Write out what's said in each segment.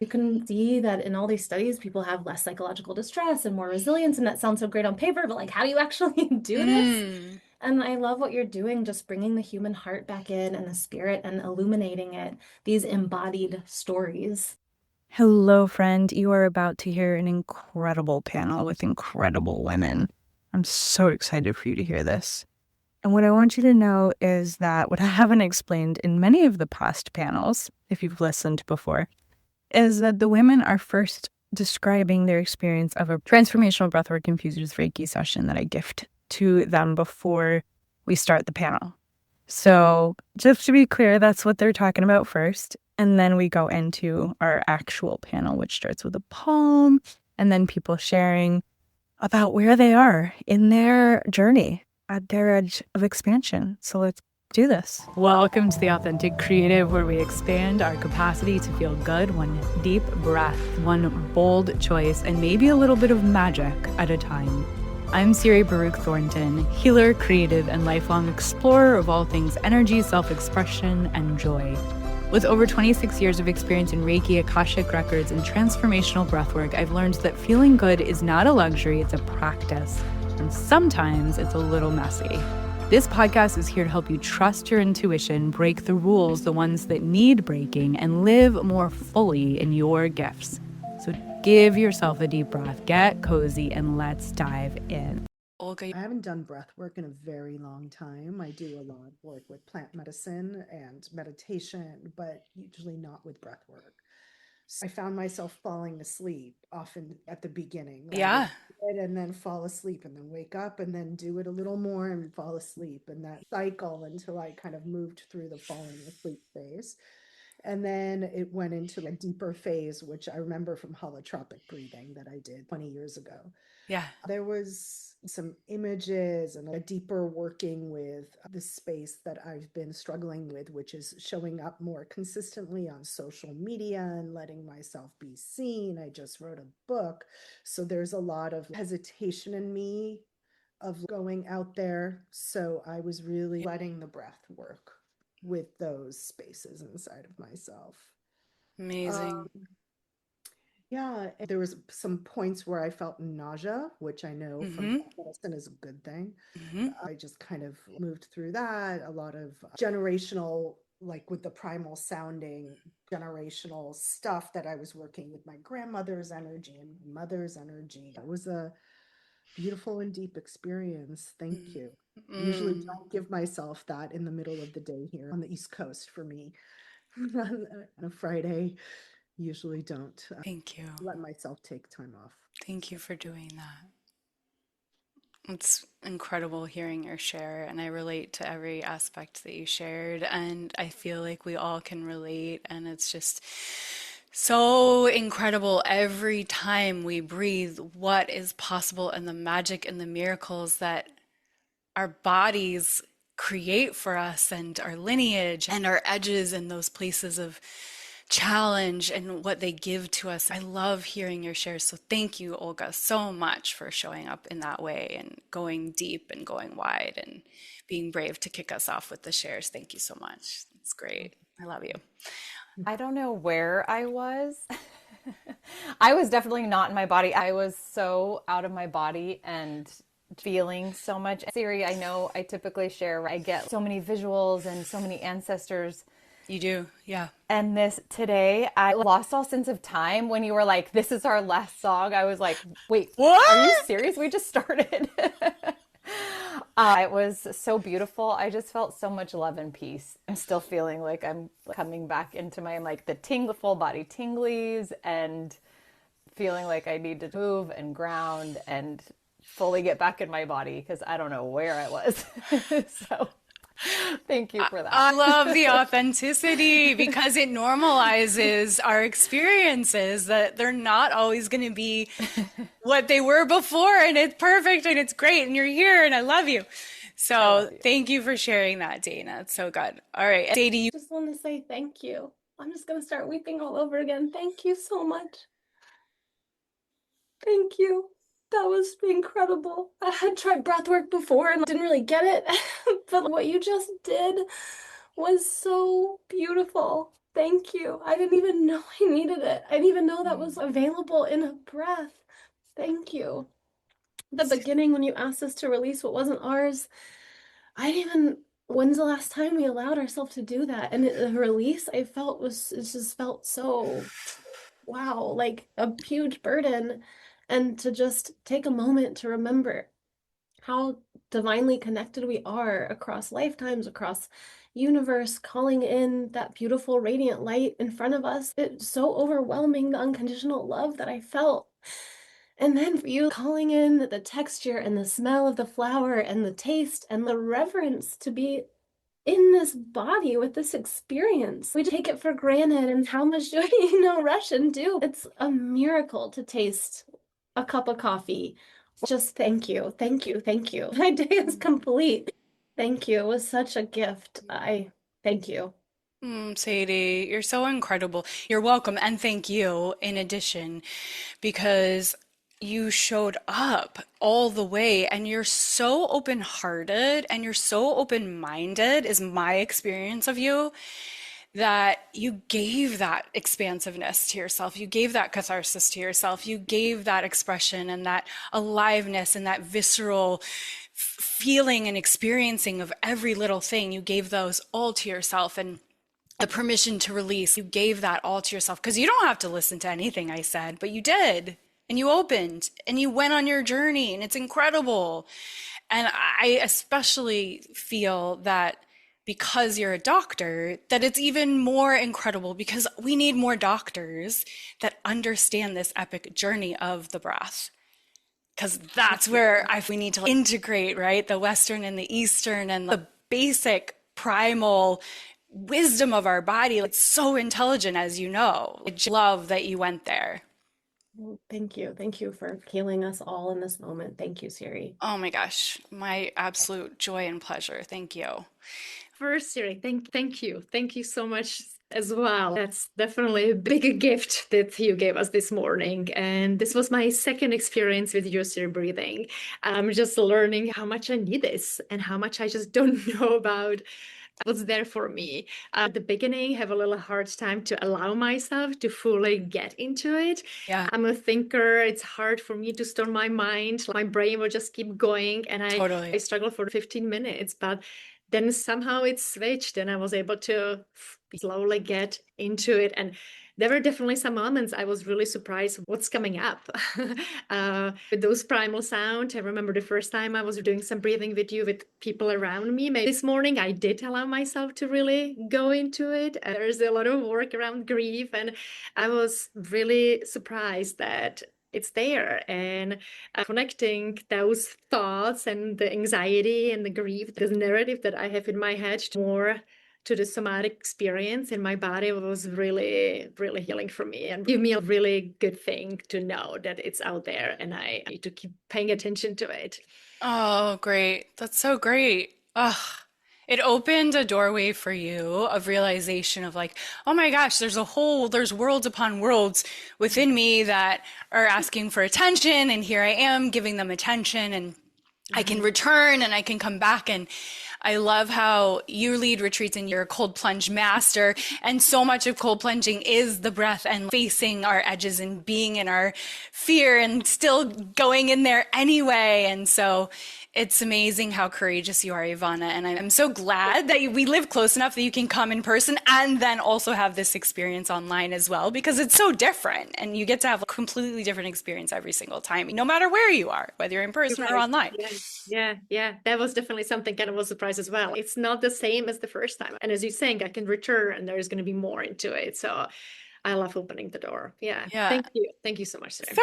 You can see that in all these studies, people have less psychological distress and more resilience, and that sounds so great on paper, but like, how do you actually do this? Mm. And I love what you're doing, just bringing the human heart back in and the spirit and illuminating it, these embodied stories. Hello, friend. You are about to hear an incredible panel with incredible women. I'm so excited for you to hear this. And what I want you to know is that what I haven't explained in many of the past panels, if you've listened before, is that the women are first describing their experience of a transformational breathwork infused with Reiki session that I gift to them before we start the panel. So just to be clear, that's what they're talking about first. And then we go into our actual panel, which starts with a poem and then people sharing about where they are in their journey at their edge of expansion. So let's do this. Welcome to The Authentic Creative, where we expand our capacity to feel good one deep breath, one bold choice, and maybe a little bit of magic at a time. I'm Siri Baruch Thornton, healer, creative, and lifelong explorer of all things energy, self-expression, and joy. With over 26 years of experience in Reiki, Akashic Records, and transformational breathwork, I've learned that feeling good is not a luxury, it's a practice. And sometimes it's a little messy. This podcast is here to help you trust your intuition, break the rules, the ones that need breaking, and live more fully in your gifts. So give yourself a deep breath, get cozy, and let's dive in. Olga. I haven't done breath work in a very long time. I do a lot of work with plant medicine and meditation, but usually not with breath work. So I found myself falling asleep often at the beginning. I would Yeah. do it and then fall asleep and then wake up and then do it a little more and fall asleep, and that cycle until I kind of moved through the falling asleep phase. And then it went into a deeper phase, which I remember from holotropic breathing that I did 20 years ago. Yeah. There was some images and a deeper working with the space that I've been struggling with, which is showing up more consistently on social media and letting myself be seen. I just wrote a book. So there's a lot of hesitation in me of going out there. So I was really letting the breath work with those spaces inside of myself. Amazing. Um, yeah, there was some points where I felt nausea, which I know from Mm-hmm. plant medicine is a good thing. Mm-hmm. I just kind of moved through that. A lot of generational, like with the primal sounding generational stuff that I was working with my grandmother's energy and mother's energy. That was a beautiful and deep experience. Thank you. Usually Mm. don't give myself that in the middle of the day here on the East Coast for me on a Friday. Usually don't Thank you. let myself take time off. Thank you for doing that. It's incredible hearing your share, and I relate to every aspect that you shared, and I feel like we all can relate, and it's just so incredible every time we breathe what is possible and the magic and the miracles that our bodies create for us and our lineage and our edges and those places of challenge and what they give to us. I love hearing your shares. So thank you, Olga, so much for showing up in that way and going deep and going wide and being brave to kick us off with the shares. Thank you so much. It's great. I love you. I don't know where I was. I was definitely not in my body. I was so out of my body and feeling so much. Siri, I know I typically share, I get so many visuals and so many ancestors. You do, yeah. And this today, I lost all sense of time when you were like, this is our last song. I was like, wait, are you What? serious? We just started. It was so beautiful. I just felt so much love and peace. I'm still feeling like I'm coming back into my like the full body tinglies and feeling like I need to move and ground and fully get back in my body because I don't know where I was. So thank you for I that. love the authenticity because it normalizes our experiences that they're not always going to be what they were before, and it's perfect and it's great and you're here and I love you. I So love you. thank you for sharing that, Dana. It's so good. All right, Dana, you. Just want to say thank you. I'm just going to start weeping all over again. Thank you so much. Thank you. That was incredible. I had tried breath work before and didn't really get it, but what you just did was so beautiful. Thank you. I didn't even know I needed it. I didn't even know that was available in a breath. Thank you. The beginning, when you asked us to release what wasn't ours, I didn't even, when's the last time we allowed ourselves to do that? And the release I felt it just felt so, wow, like a huge burden. And to just take a moment to remember how divinely connected we are across lifetimes, across universe, calling in that beautiful radiant light in front of us. It's so overwhelming, the unconditional love that I felt. And then for you calling in the texture and the smell of the flower and the taste and the reverence to be in this body with this experience. We take it for granted, and how much do we rush and do? It's a miracle to taste a cup of coffee. Just thank you, thank you, thank you. My day is complete. Thank you. It was such a gift. I thank you. Sadie, you're so incredible. You're welcome, and thank you in addition, because you showed up all the way and you're so open-hearted and you're so open-minded, is my experience of you, that you gave that expansiveness to yourself. You gave that catharsis to yourself. You gave that expression and that aliveness and that visceral feeling and experiencing of every little thing. You gave those all to yourself. And the permission to release, you gave that all to yourself, because you don't have to listen to anything I said, but you did. And you opened and you went on your journey, and it's incredible. And I especially feel that because you're a doctor, that it's even more incredible, because we need more doctors that understand this epic journey of the breath. Because that's where we need to integrate, right? The Western and the Eastern and the basic primal wisdom of our body. It's so intelligent, as you know. I just love that you went there. Well, thank you. Thank you for healing us all in this moment. Thank you, Siri. Oh my gosh, my absolute joy and pleasure. Thank you. First, Siri, thank you. Thank you so much as well. That's definitely a big gift that you gave us this morning. And this was my second experience with your Siri breathing. I'm just learning how much I need this and how much I just don't know about what's there for me. At the beginning, have a little hard time to allow myself to fully get into it. Yeah, I'm a thinker. It's hard for me to store my mind. My brain will just keep going, and I totally. struggle for 15 minutes. But then somehow it switched, and I was able to slowly get into it. And there were definitely some moments I was really surprised what's coming up with those primal sound. I remember the first time I was doing some breathing with you with people around me. Maybe this morning I did allow myself to really go into it. There's a lot of work around grief, and I was really surprised that it's there, and connecting those thoughts and the anxiety and the grief, the narrative that I have in my head, more to the somatic experience in my body was really, really healing for me, and give me a really good thing to know that it's out there and I need to keep paying attention to it. Oh, great. That's so great. Ugh. It opened a doorway for you of realization of like, oh my gosh, there's worlds upon worlds within me that are asking for attention. And here I am giving them attention, and I can return and I can come back. And I love how you lead retreats and you're a cold plunge master. And so much of cold plunging is the breath and facing our edges and being in our fear and still going in there anyway. And so it's amazing how courageous you are, Ivana. And I'm so glad that we live close enough that you can come in person and then also have this experience online as well, because it's so different and you get to have a completely different experience every single time, no matter where you are, whether you're in person or online. Yeah. That was definitely something kind of a surprise as well. It's not the same as the first time. And as you're saying, I can return and there's going to be more into it. So I love opening the door. Yeah. Thank you. Thank you so much, Sarah. So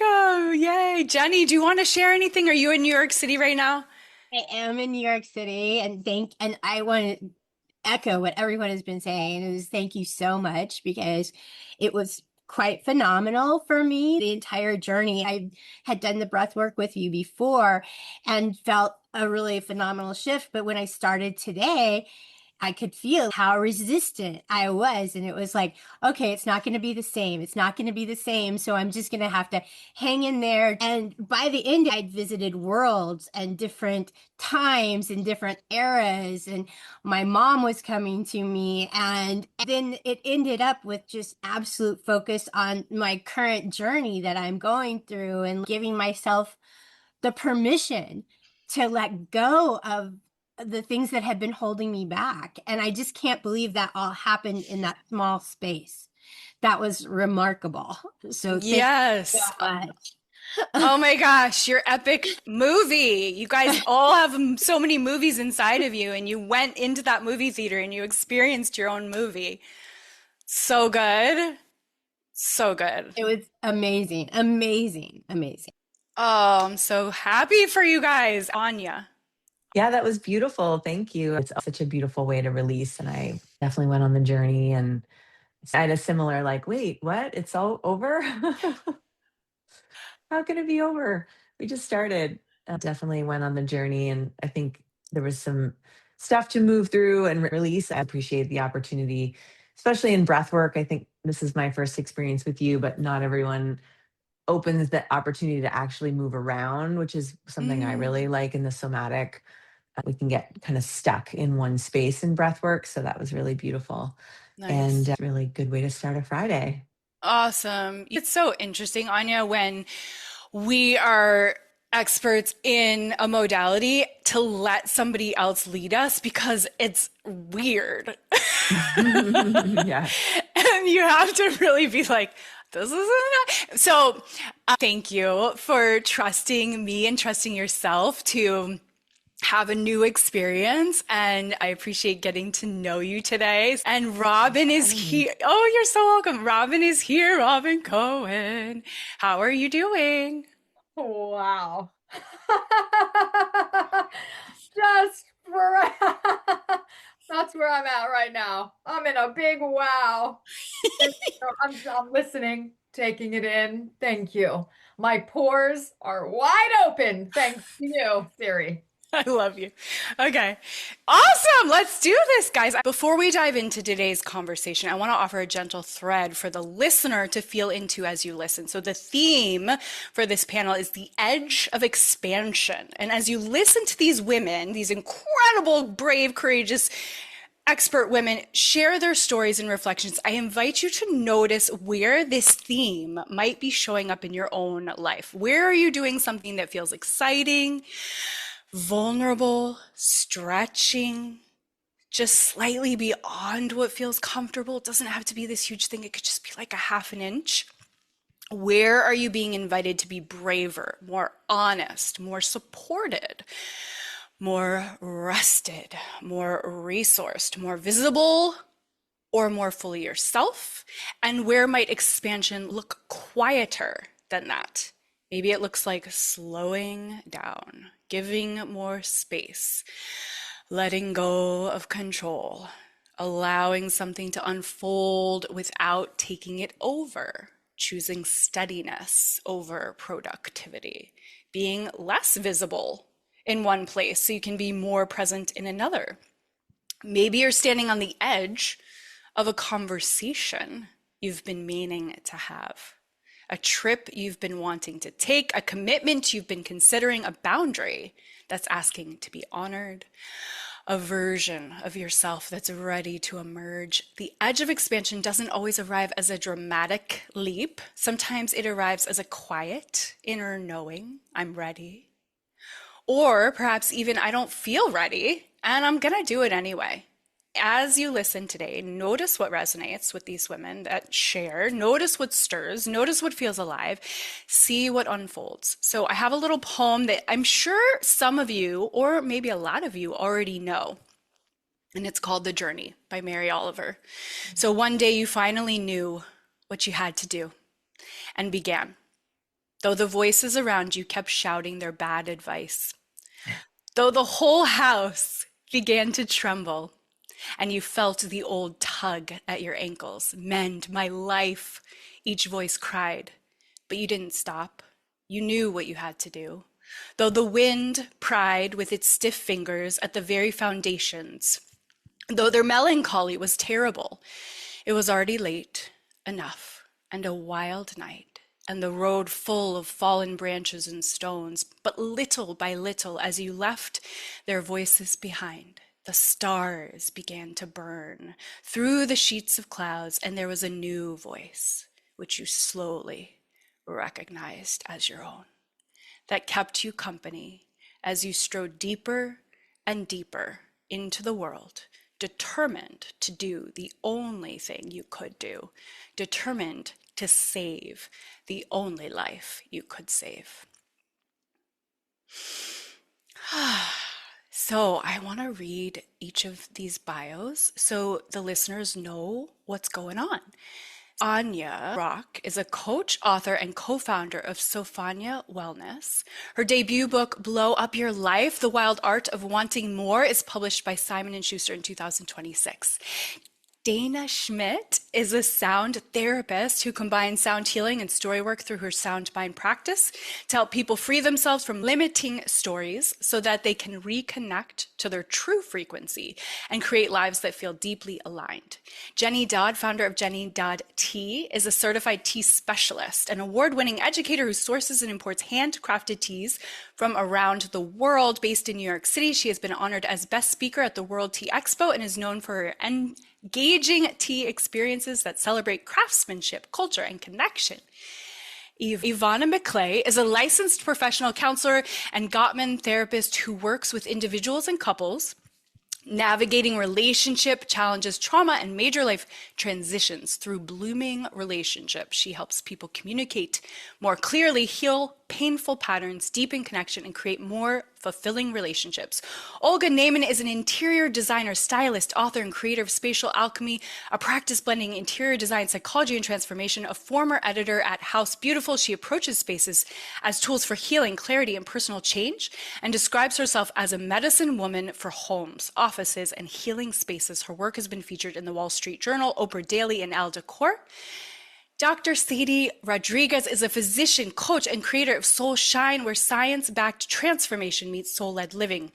welcome. Yay. Jenny, do you want to share anything? Are you in New York City right now? I am in New York City, and I want to echo what everyone has been saying. Is thank you so much, because it was quite phenomenal for me, the entire journey. I had done the breath work with you before and felt a really phenomenal shift. But when I started today, I could feel how resistant I was. And it was like, okay, it's not going to be the same. It's not going to be the same. So I'm just going to have to hang in there. And by the end, I'd visited worlds and different times and different eras. And my mom was coming to me. And then it ended up with just absolute focus on my current journey that I'm going through and giving myself the permission to let go of the things that had been holding me back. And I just can't believe that all happened in that small space. That was remarkable. So thank you Yes. so much. Oh my gosh, your epic movie. You guys all have so many movies inside of you, and you went into that movie theater and you experienced your own movie. So good. So good. It was amazing, amazing, amazing. Oh, I'm so happy for you guys. Anya. Yeah, that was beautiful. Thank you. It's such a beautiful way to release. And I definitely went on the journey and I had a similar, like, wait, what? It's all over? How can it be over? We just started. I definitely went on the journey. And I think there was some stuff to move through and release. I appreciate the opportunity, especially in breath work. I think this is my first experience with you, but not everyone opens the opportunity to actually move around, which is something I really like in the somatic. We can get kind of stuck in one space in breath work. So that was really beautiful and Nice. really good way to start a Friday. Awesome. It's so interesting, Anya, when we are experts in a modality to let somebody else lead us because it's weird. Yeah. And you have to really be like, this isn't. So thank you for trusting me and trusting yourself to have a new experience. And I appreciate getting to know you today. And Robin is here. Oh, you're so welcome. Robin is here. Robin Cohen. How are you doing? Wow. Just that's where I'm at right now. I'm in a big wow. I'm listening, taking it in. Thank you. My pores are wide open. Thanks to you, Siri. I love you. Okay. Awesome. Let's do this, guys. Before we dive into today's conversation, I want to offer a gentle thread for the listener to feel into as you listen. So the theme for this panel is the edge of expansion. And as you listen to these women, these incredible, brave, courageous, expert women share their stories and reflections, I invite you to notice where this theme might be showing up in your own life. Where are you doing something that feels exciting, vulnerable, stretching, just slightly beyond what feels comfortable? It doesn't have to be this huge thing. It could just be like a half an inch. Where are you being invited to be braver, more honest, more supported, more rested, more resourced, more visible, or more fully yourself? And where might expansion look quieter than that? Maybe it looks like slowing down, giving more space, letting go of control, allowing something to unfold without taking it over, choosing steadiness over productivity, being less visible in one place so you can be more present in another. Maybe you're standing on the edge of a conversation you've been meaning to have, a trip you've been wanting to take, a commitment you've been considering, a boundary that's asking to be honored, a version of yourself that's ready to emerge. The edge of expansion doesn't always arrive as a dramatic leap. Sometimes it arrives as a quiet inner knowing, I'm ready. Or perhaps even, I don't feel ready and I'm gonna do it anyway. As you listen today, notice what resonates with these women that share, notice what stirs, notice what feels alive, see what unfolds. So I have a little poem that I'm sure some of you, or maybe a lot of you, already know. And it's called The Journey by Mary Oliver. So one day you finally knew what you had to do and began. Though the voices around you kept shouting their bad advice. Though the whole house began to tremble. And you felt the old tug at your ankles. Mend my life, each voice cried. But you didn't stop. You knew what you had to do. Though the wind pried with its stiff fingers at the very foundations, though their melancholy was terrible. It was already late enough, and a wild night, and the road full of fallen branches and stones. But little by little, as you left their voices behind, the stars began to burn through the sheets of clouds, and there was a new voice, which you slowly recognized as your own, that kept you company as you strode deeper and deeper into the world, determined to do the only thing you could do, determined to save the only life you could save. So I want to read each of these bios so the listeners know what's going on. Aine Rock is a coach, author, and co-founder of Sofanya Wellness. Her debut book, Blow Up Your Life, The Wild Art of Wanting More, is published by Simon & Schuster in 2026. Dana Schmit is a sound therapist who combines sound healing and story work through her sound mind practice to help people free themselves from limiting stories so that they can reconnect to their true frequency and create lives that feel deeply aligned. Jenny Dodd, founder of Jenny Dodd Tea, is a certified tea specialist, an award-winning educator who sources and imports handcrafted teas from around the world. Based in New York City, she has been honored as best speaker at the World Tea Expo and is known for her engaging tea experiences that celebrate craftsmanship, culture, and connection. Ivana McClay is a licensed professional counselor and Gottman therapist who works with individuals and couples navigating relationship challenges, trauma, and major life transitions through blooming relationships. She helps people communicate more clearly, heal painful patterns, deepen connection, and create more fulfilling relationships. Olga Naiman is an interior designer, stylist, author, and creator of Spatial Alchemy, a practice blending interior design, psychology, and transformation. A former editor at House Beautiful, she approaches spaces as tools for healing, clarity, and personal change, and describes herself as a medicine woman for homes, offices, and healing spaces. Her work has been featured in the Wall Street Journal, Oprah Daily, and Elle Decor. Dr. Sadie Rodriguez is a physician, coach, and creator of Soul Shine, where science-backed transformation meets soul-led living.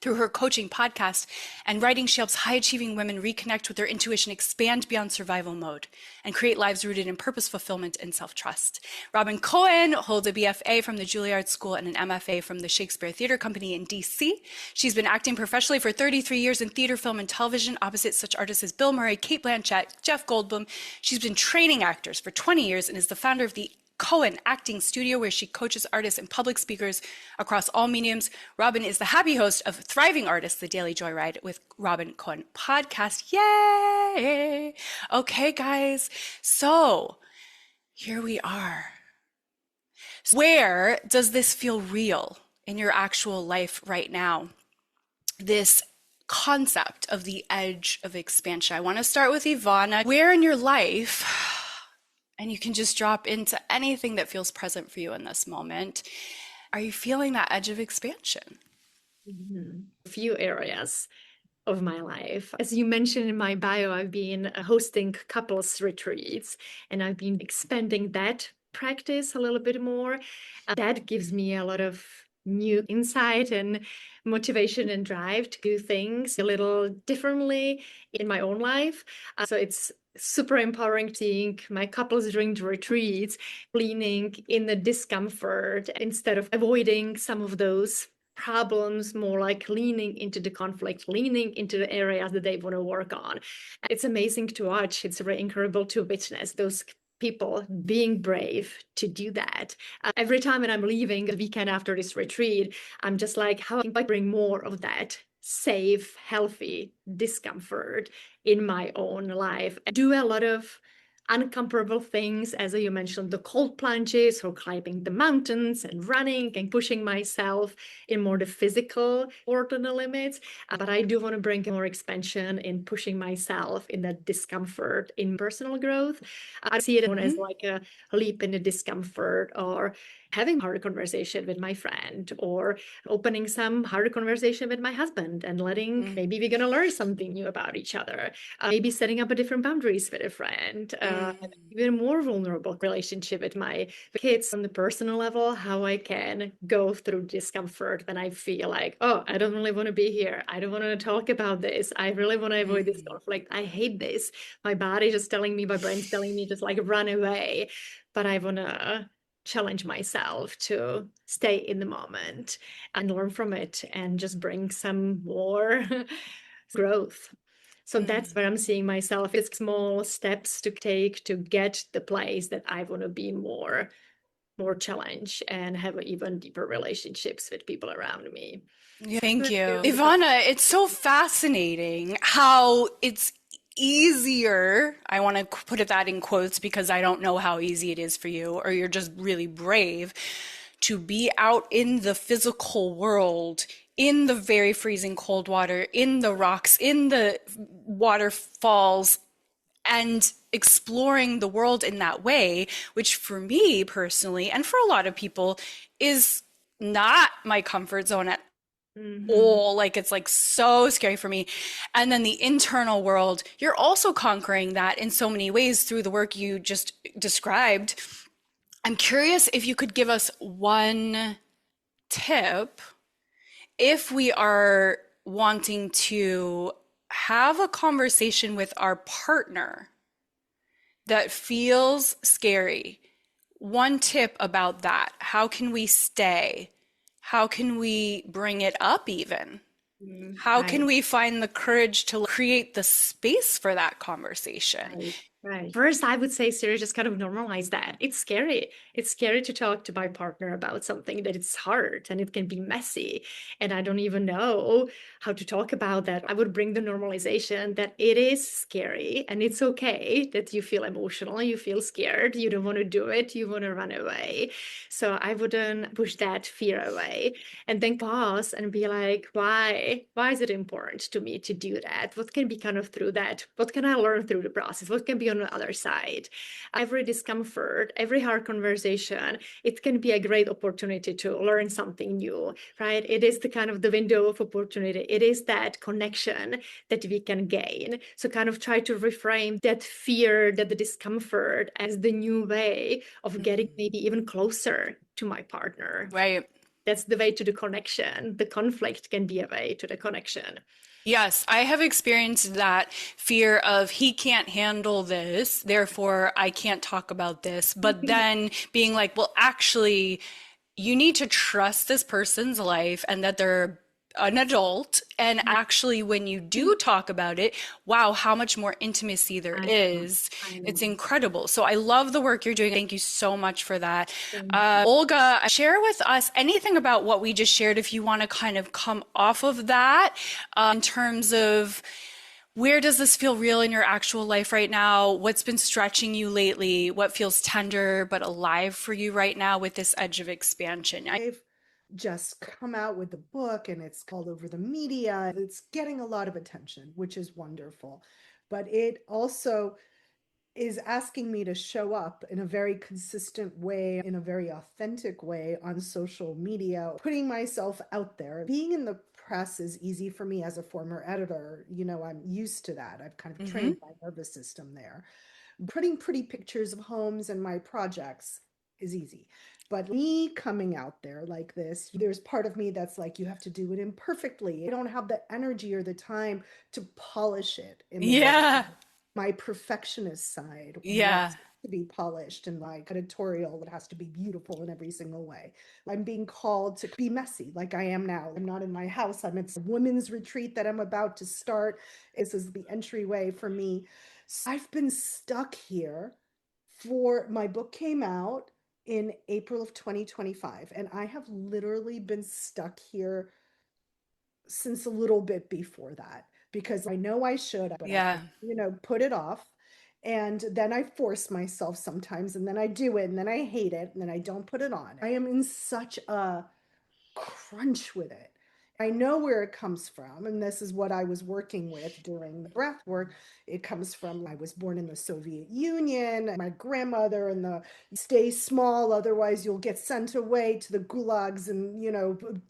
Through her coaching podcast and writing, she helps high-achieving women reconnect with their intuition, expand beyond survival mode, and create lives rooted in purpose, fulfillment, and self-trust. Robin Cohen holds a BFA from the Juilliard School and an MFA from the Shakespeare Theater Company in D.C. She's been acting professionally for 33 years in theater, film, and television, opposite such artists as Bill Murray, Cate Blanchett, Jeff Goldblum. She's been training actors for 20 years and is the founder of the Cohen Acting Studio, where she coaches artists and public speakers across all mediums. Robin is the happy host of Thriving Artists, the Daily Joyride with Robin Cohen podcast. Yay! Okay, guys. So here we are. Where does this feel real in your actual life right now? This concept of the edge of expansion. I want to start with Ivana. Where in your life, and you can just drop into anything that feels present for you in this moment, are you feeling that edge of expansion? A few areas of my life. As you mentioned in my bio, I've been hosting couples retreats, and I've been expanding that practice a little bit more. That gives me a lot of new insight and motivation and drive to do things a little differently in my own life. So it's super empowering seeing my couples during the retreats leaning in the discomfort instead of avoiding some of those problems, more like leaning into the conflict, leaning into the areas that they want to work on. It's amazing to watch. It's very incredible to witness those people being brave to do that. Every time when I'm leaving the weekend after this retreat, I'm just like, how can I bring more of that safe, healthy discomfort in my own life? I do a lot of uncomfortable things, as you mentioned, the cold plunges or climbing the mountains and running and pushing myself in more the physical or to the limits. But I do want to bring more expansion in pushing myself in that discomfort in personal growth. I see it as like a leap in the discomfort, or having a hard conversation with my friend, or opening some hard conversation with my husband and letting, maybe we're going to learn something new about each other. Maybe setting up a different boundaries with a friend. have even more vulnerable relationship with my kids on the personal level, how I can go through discomfort when I feel like, oh, I don't really want to be here. I don't want to talk about this. I really want to avoid this conflict. I hate this. My body just telling me, my brain's telling me just like run away. But I want to challenge myself to stay in the moment and learn from it and just bring some more growth. So that's where I'm seeing myself. It's small steps to take to get the place that I want to be more challenged and have even deeper relationships with people around me. Yeah, thank you. Ivana, it's so fascinating how it's easier. I want to put that in quotes because I don't know how easy it is for you, or you're just really brave to be out in the physical world, in the very freezing cold water, in the rocks, in the waterfalls, and exploring the world in that way, which for me personally, and for a lot of people, is not my comfort zone at all. Like, it's like so scary for me. And then the internal world, you're also conquering that in so many ways through the work you just described. I'm curious if you could give us one tip if we are wanting to have a conversation with our partner that feels scary. One tip about that. How can we stay? How can we bring it up even? How can we find the courage to create the space for that conversation? Right. First, I would say, Sarah, just kind of normalize that. It's scary. It's scary to talk to my partner about something that it's hard and it can be messy. And I don't even know how to talk about that. I would bring the normalization that it is scary and it's okay that you feel emotional, you feel scared, you don't want to do it, you want to run away. So I wouldn't push that fear away and then pause and be like, why? Why is it important to me to do that? What can be kind of through that? What can I learn through the process? What can be on the other side? Every discomfort, every hard conversation, it can be a great opportunity to learn something new, right? It is the kind of the window of opportunity. It is that connection that we can gain. So kind of try to reframe that fear, that the discomfort as the new way of getting maybe even closer to my partner. Right. That's the way to the connection. The conflict can be a way to the connection. Yes, I have experienced that fear of he can't handle this, therefore I can't talk about this. But then being like, well, actually, you need to trust this person's life and that they're an adult. And actually, when you do talk about it, wow, how much more intimacy there is. It's incredible. So I love the work you're doing. Thank you so much for that. Olga, share with us anything about what we just shared if you want to kind of come off of that in terms of where does this feel real in your actual life right now? What's been stretching you lately? What feels tender but alive for you right now with this edge of expansion? I've just come out with the book and it's all over the media. It's getting a lot of attention, which is wonderful. But it also is asking me to show up in a very consistent way, in a very authentic way on social media, putting myself out there. Being in the press is easy for me as a former editor. You know, I'm used to that. I've kind of trained my nervous system there. Putting pretty pictures of homes and my projects is easy. But me coming out there like this, there's part of me that's like, you have to do it imperfectly. I don't have the energy or the time to polish it in the way. My perfectionist side wants to be polished, and like editorial that has to be beautiful in every single way. I'm being called to be messy like I am now. I'm not in my house. I'm at a women's retreat that I'm about to start. This is the entryway for me. So I've been stuck here for my book came out in April of 2025, and I have literally been stuck here since a little bit before that because I know I should, but I, put it off. And then I force myself sometimes, and then I do it, and then I hate it, and then I don't put it on. I am in such a crunch with it. I know where it comes from, and this is what I was working with during the breath work. It comes from, I was born in the Soviet Union, my grandmother, and the stay small, otherwise you'll get sent away to the gulags and,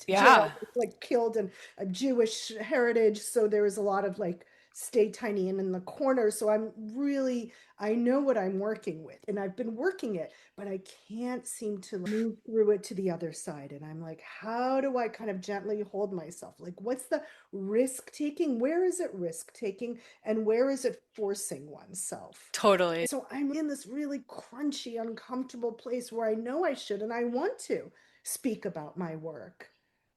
jail, like killed, and a Jewish heritage. So there was a lot of like stay tiny and in the corner. So I know what I'm working with, and I've been working it, but I can't seem to move through it to the other side. And I'm like, how do I kind of gently hold myself? Like, what's the risk taking? Where is it risk taking? And where is it forcing oneself? Totally. So I'm in this really crunchy, uncomfortable place where I know I should and I want to speak about my work.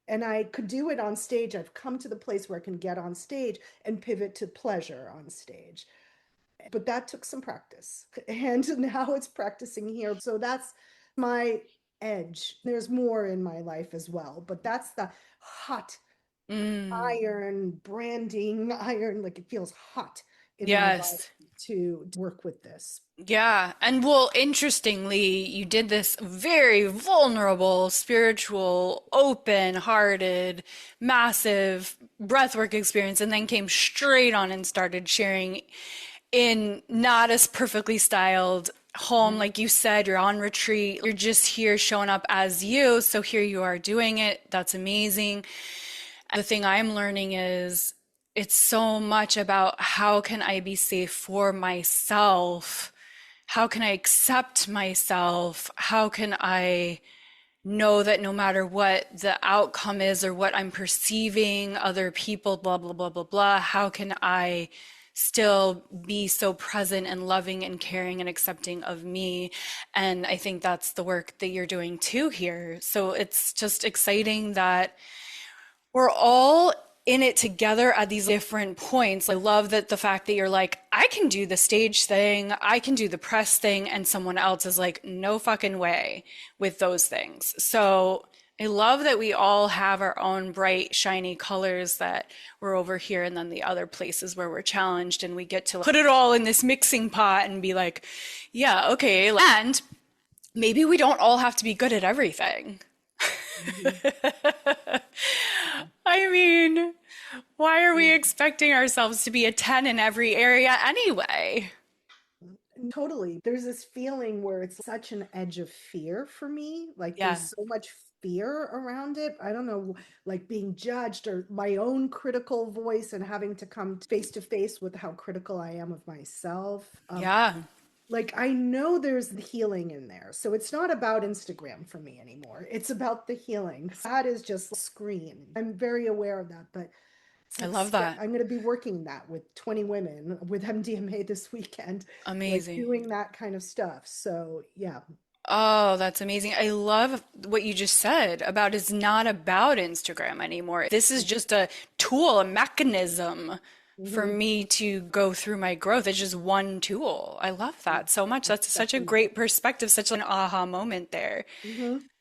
And I could do it on stage. I've come to the place where I can get on stage and pivot to pleasure on stage. But that took some practice. And now it's practicing here. So that's my edge. There's more in my life as well, but that's the hot iron branding iron. Like, it feels hot in my life Yes. to work with this. Yeah. And well, interestingly, you did this very vulnerable, spiritual, open-hearted, massive breathwork experience, and then came straight on and started sharing in not as perfectly styled home. Like you said, you're on retreat, you're just here showing up as you. So here you are doing it. That's amazing. The thing I'm learning is it's so much about how can I be safe for myself? How can I accept myself? How can I know that no matter what the outcome is or what I'm perceiving, other people, blah, blah, blah, blah, blah, how can I still be so present and loving and caring and accepting of me? And I think that's the work that you're doing too here. So it's just exciting that we're all in it together at these different points. I love that the fact that you're like, I can do the stage thing, I can do the press thing, and someone else is like, no fucking way with those things. So I love that we all have our own bright, shiny colors that we're over here, and then the other places where we're challenged, and we get to put it all in this mixing pot and be like, yeah, okay. And maybe we don't all have to be good at everything. I mean, why are we expecting ourselves to be a 10 in every area anyway? Totally. There's this feeling where it's such an edge of fear for me. Like, Yeah. there's so much fear around it. I don't know, like being judged or my own critical voice and having to come face to face with how critical I am of myself. Yeah. Like, I know there's the healing in there. So it's not about Instagram for me anymore. It's about the healing. That is just a screen. I'm very aware of that, but I love that. I'm going to be working that with 20 women with MDMA this weekend. Amazing. Like, doing that kind of stuff. So yeah. Oh, that's amazing. I love what you just said about it's not about Instagram anymore. This is just a tool, a mechanism for me to go through my growth. It's just one tool. I love that so much. That's such a great perspective, such an aha moment there.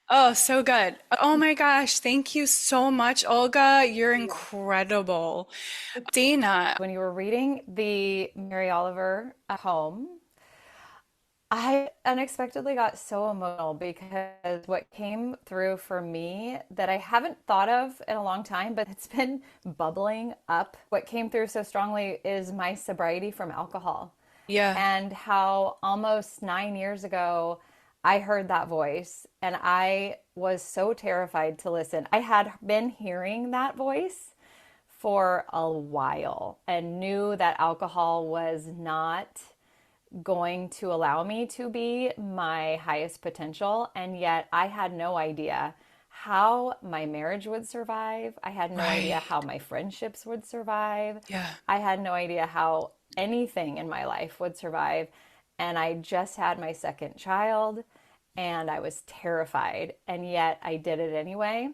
Oh, so good. Oh my gosh. Thank you so much, Olga. You're incredible. Dana. When you were reading the Mary Oliver poem, I unexpectedly got so emotional because what came through for me that I haven't thought of in a long time, but it's been bubbling up. What came through so strongly is my sobriety from alcohol. Yeah. And how almost 9 years ago, I heard that voice and I was so terrified to listen. I had been hearing that voice for a while and knew that alcohol was not going to allow me to be my highest potential. And yet I had no idea how my marriage would survive. I had no idea how my friendships would survive. Yeah. I had no idea how anything in my life would survive. And I just had my second child and I was terrified. And yet I did it anyway.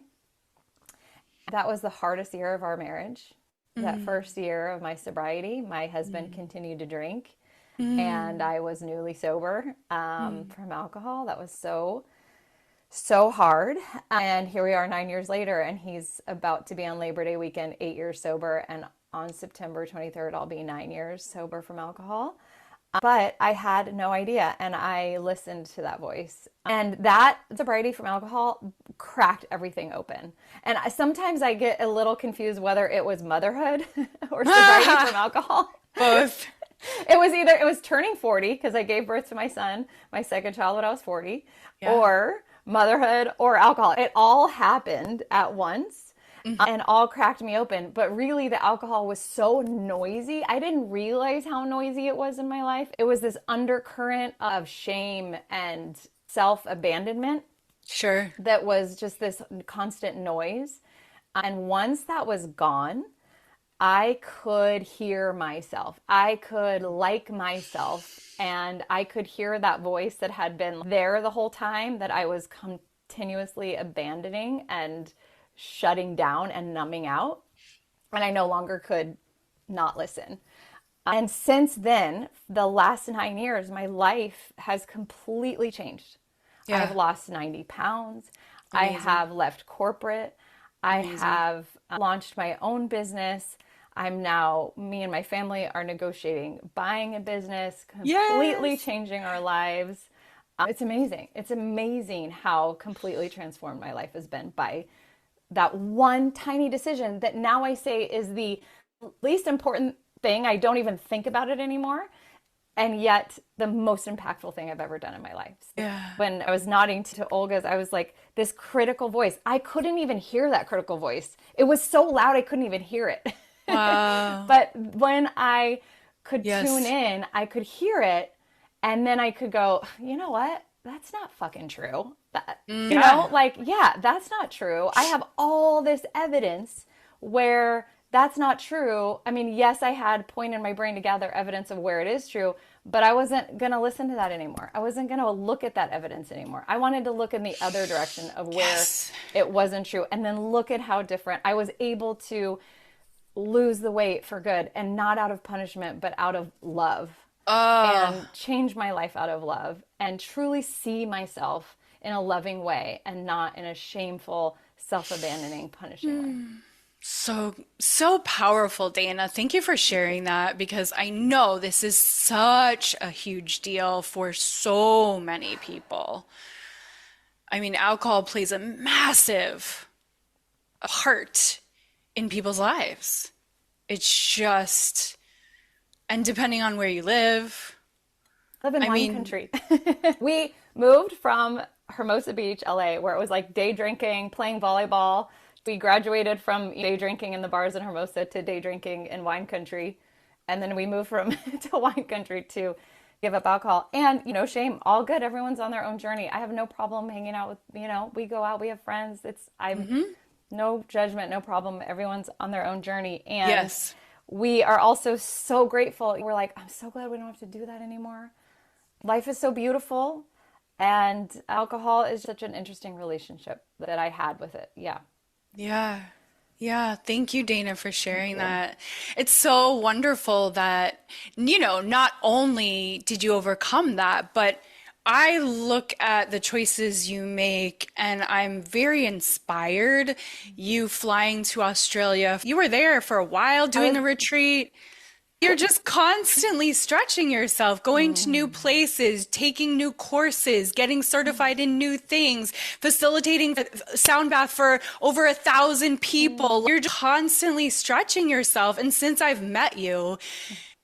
That was the hardest year of our marriage. That first year of my sobriety, my husband continued to drink. And I was newly sober from alcohol. That was so hard. And here we are 9 years later, and he's about to be on Labor Day weekend, 8 years sober. And on September 23rd, I'll be 9 years sober from alcohol. But I had no idea, and I listened to that voice. And that sobriety from alcohol cracked everything open. And sometimes I get a little confused whether it was motherhood or sobriety from alcohol. Both. It was turning 40 because I gave birth to my son, my second child when I was 40, or motherhood or alcohol. It all happened at once. and all cracked me open. But really, the alcohol was so noisy. I didn't realize how noisy it was in my life. It was this undercurrent of shame and self-abandonment. Sure. That was just this constant noise. And once that was gone, I could hear myself. I could like myself. And I could hear that voice that had been there the whole time that I was continuously abandoning and shutting down and numbing out. And I no longer could not listen. And since then, the last 9 years, my life has completely changed. Yeah. I have lost 90 pounds. Amazing. I have left corporate. Amazing. I have launched my own business. I'm now, me and my family are negotiating buying a business, completely changing our lives. It's amazing. It's amazing how completely transformed my life has been by that one tiny decision that now I say is the least important thing. I don't even think about it anymore. And yet the most impactful thing I've ever done in my life. Yeah. When I was nodding to Olga's, I was like, this critical voice. I couldn't even hear that critical voice. It was so loud, I couldn't even hear it. Wow. But when I could tune in, I could hear it. And then I could go, you know what? That's not fucking true. You know, like, yeah, that's not true. I have all this evidence where that's not true. I mean, yes, I had point in my brain to gather evidence of where it is true, but I wasn't going to listen to that anymore. I wasn't going to look at that evidence anymore. I wanted to look in the other direction of where it wasn't true. And then look at how different I was able to lose the weight for good, and not out of punishment, but out of love. And change my life out of love and truly see myself in a loving way and not in a shameful, self-abandoning, punishing way. So powerful, Dana. Thank you for sharing that, because I know this is such a huge deal for so many people. I mean, alcohol plays a massive part in people's lives. It's just, and depending on where you live. I live in wine country. We moved from Hermosa Beach, LA, where it was like day drinking, playing volleyball. We graduated from day drinking in the bars in Hermosa to day drinking in wine country. And then we moved from to wine country to give up alcohol. And, you know, shame, all good. Everyone's on their own journey. I have no problem hanging out with, you know, we go out, we have friends. No judgment, no problem. Everyone's on their own journey. And we are also so grateful. We're like, I'm so glad we don't have to do that anymore. Life is so beautiful. And alcohol is such an interesting relationship that I had with it. Yeah. Yeah. Thank you, Dana, for sharing that. It's so wonderful that, you know, not only did you overcome that, but I look at the choices you make and I'm very inspired. You flying to Australia, you were there for a while doing a retreat. You're just constantly stretching yourself, going to new places, taking new courses, getting certified in new things, facilitating a sound bath for over 1,000 people. You're constantly stretching yourself. And since I've met you,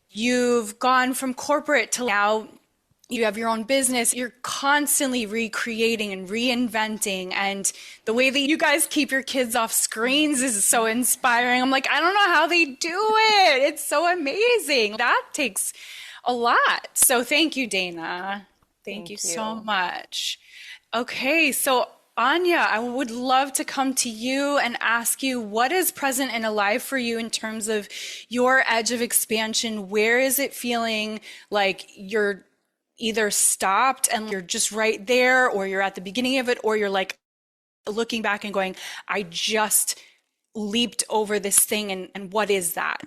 you've gone from corporate to now you have your own business. You're constantly recreating and reinventing. And the way that you guys keep your kids off screens is so inspiring. I'm like, I don't know how they do it. It's so amazing. That takes a lot. So thank you, Dana. Thank you so much. Okay, so Anya, I would love to come to you and ask you what is present and alive for you in terms of your edge of expansion. Where is it feeling like you're either stopped and you're just right there, or you're at the beginning of it, or you're like looking back and going, I just leaped over this thing, and what is that?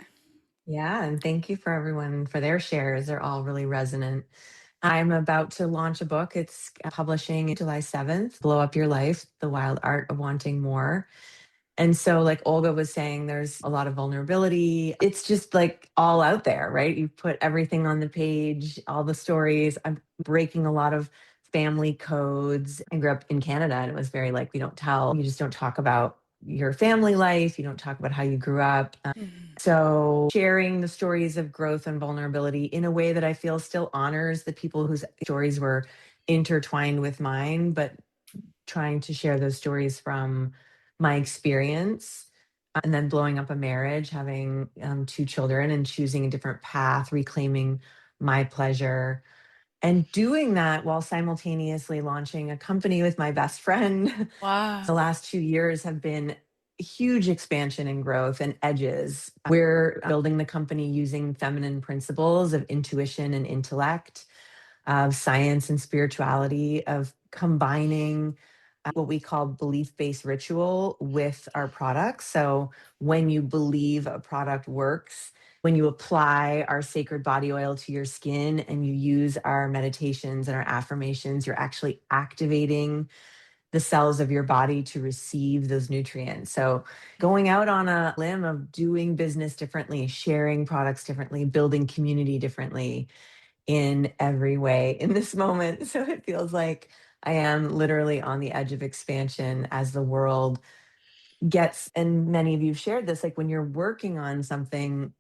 Yeah, and thank you for everyone for their shares. They're all really resonant. I'm about to launch a book. It's publishing July 7th, Blow Up Your Life, The Wild Art of Wanting More. And so, like Olga was saying, there's a lot of vulnerability. It's just like all out there, right? You put everything on the page, all the stories. I'm breaking a lot of family codes. I grew up in Canada and it was very like, we don't tell, you just don't talk about your family life. You don't talk about how you grew up. So sharing the stories of growth and vulnerability in a way that I feel still honors the people whose stories were intertwined with mine, but trying to share those stories from my experience and then blowing up a marriage, having 2 children and choosing a different path, reclaiming my pleasure, and doing that while simultaneously launching a company with my best friend. The Wow. last 2 years have been huge expansion and growth and edges. We're building the company using feminine principles of intuition and intellect, of science and spirituality, of combining what we call belief based ritual with our products. So when you believe a product works, when you apply our sacred body oil to your skin and you use our meditations and our affirmations, you're actually activating the cells of your body to receive those nutrients. So going out on a limb of doing business differently, sharing products differently, building community differently in every way in this moment. So it feels like I am literally on the edge of expansion as the world gets, and many of you have shared this, like when you're working on something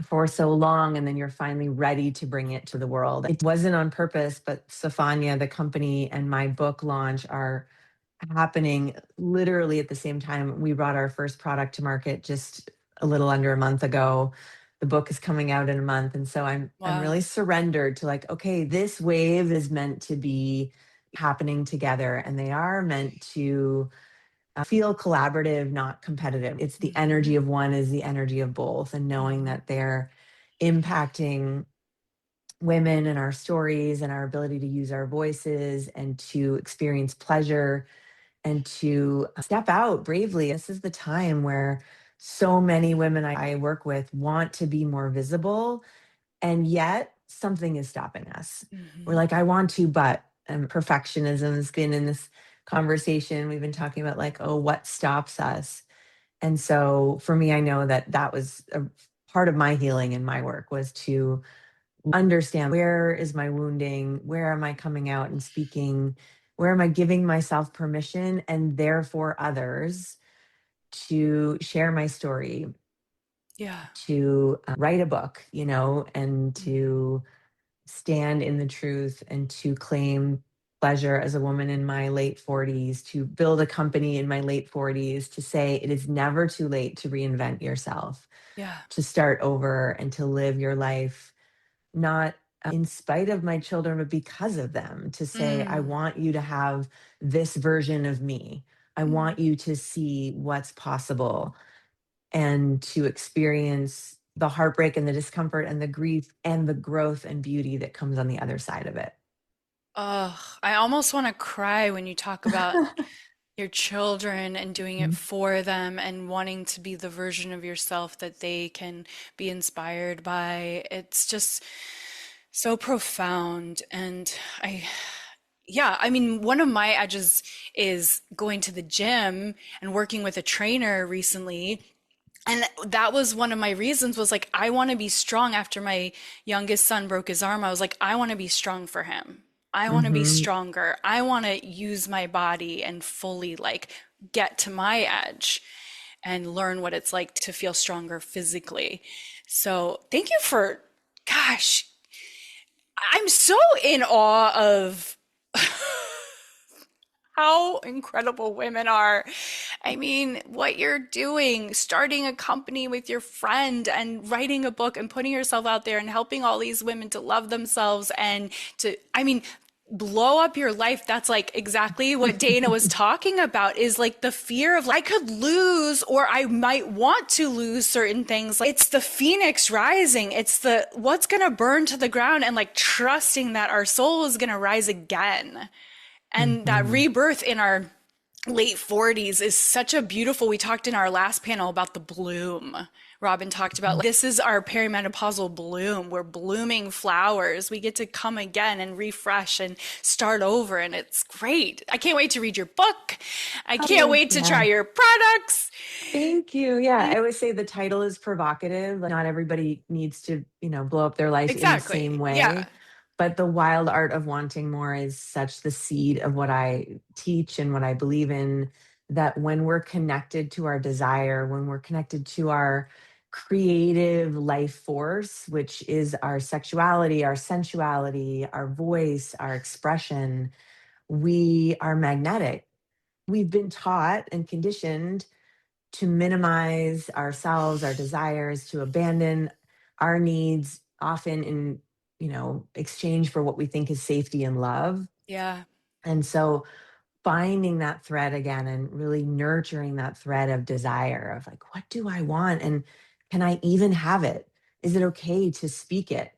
for so long and then you're finally ready to bring it to the world. It wasn't on purpose, but Sofanya, the company, and my book launch are happening literally at the same time. We brought our first product to market just a little under a month ago. The book is coming out in a month. And so I'm Wow. really surrendered to like, okay, this wave is meant to be happening together, and they are meant to feel collaborative, not competitive. It's the energy of one is the energy of both, and knowing that they're impacting women and our stories and our ability to use our voices and to experience pleasure and to step out bravely. This is the time where so many women I work with want to be more visible, and yet something is stopping us. We're like, I want to, but perfectionism has been in this conversation. We've been talking about like, oh, what stops us? And so for me, I know that that was a part of my healing and my work was to understand where is my wounding, where am I coming out and speaking, where am I giving myself permission and therefore others to share my story, Yeah. to write a book, and to stand in the truth and to claim pleasure as a woman in my late 40s, to build a company in my late 40s, to say it is never too late to reinvent yourself, Yeah. to start over and to live your life not in spite of my children, but because of them, to say, I want you to have this version of me. I want you to see what's possible and to experience the heartbreak and the discomfort and the grief and the growth and beauty that comes on the other side of it. Oh, I almost want to cry when you talk about your children and doing it for them and wanting to be the version of yourself that they can be inspired by. It's just so profound. And yeah, I mean, one of my edges is going to the gym and working with a trainer recently. And that was one of my reasons was like, I want to be strong after my youngest son broke his arm. I was like, I want to be strong for him. I want to be Mm-hmm. stronger. I want to use my body and fully like get to my edge and learn what it's like to feel stronger physically. So thank you for, gosh, I'm so in awe of how incredible women are. I mean, what you're doing, starting a company with your friend and writing a book and putting yourself out there and helping all these women to love themselves and to, I mean, blow up your life. That's like exactly what Dana was talking about is like the fear of like, I could lose or I might want to lose certain things. Like, it's the phoenix rising. It's the what's going to burn to the ground and like trusting that our soul is going to rise again. And that Mm-hmm. rebirth in our late 40s is such a beautiful, we talked in our last panel about the bloom. Robin talked about like, this is our perimenopausal bloom. We're blooming flowers. We get to come again and refresh and start over. And it's great. I can't wait to read your book. I can't wait to try Yeah. your products. Thank you. Yeah, I always say the title is provocative. Like, not everybody needs to, blow up their life in the same Exactly. Yeah. way. But the wild art of wanting more is such the seed of what I teach and what I believe in, that when we're connected to our desire, when we're connected to our creative life force, which is our sexuality, our sensuality, our voice, our expression, we are magnetic. We've been taught and conditioned to minimize ourselves, our desires, to abandon our needs, often in, exchange for what we think is safety and love. Yeah. And so finding that thread again and really nurturing that thread of desire of like, what do I want? And can I even have it? Is it okay to speak it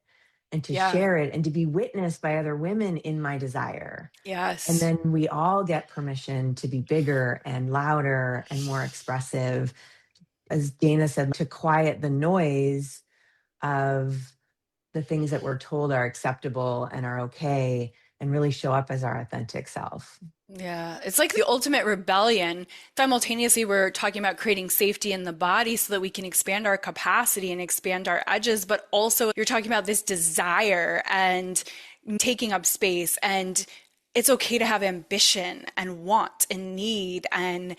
and to Yeah. share it and to be witnessed by other women in my desire? And Yes. then we all get permission to be bigger and louder and more expressive. As Dana said, to quiet the noise of the things that we're told are acceptable and are okay, and really show up as our authentic self. Yeah, it's like the ultimate rebellion. Simultaneously, we're talking about creating safety in the body so that we can expand our capacity and expand our edges, but also you're talking about this desire and taking up space. And it's okay to have ambition and want and need and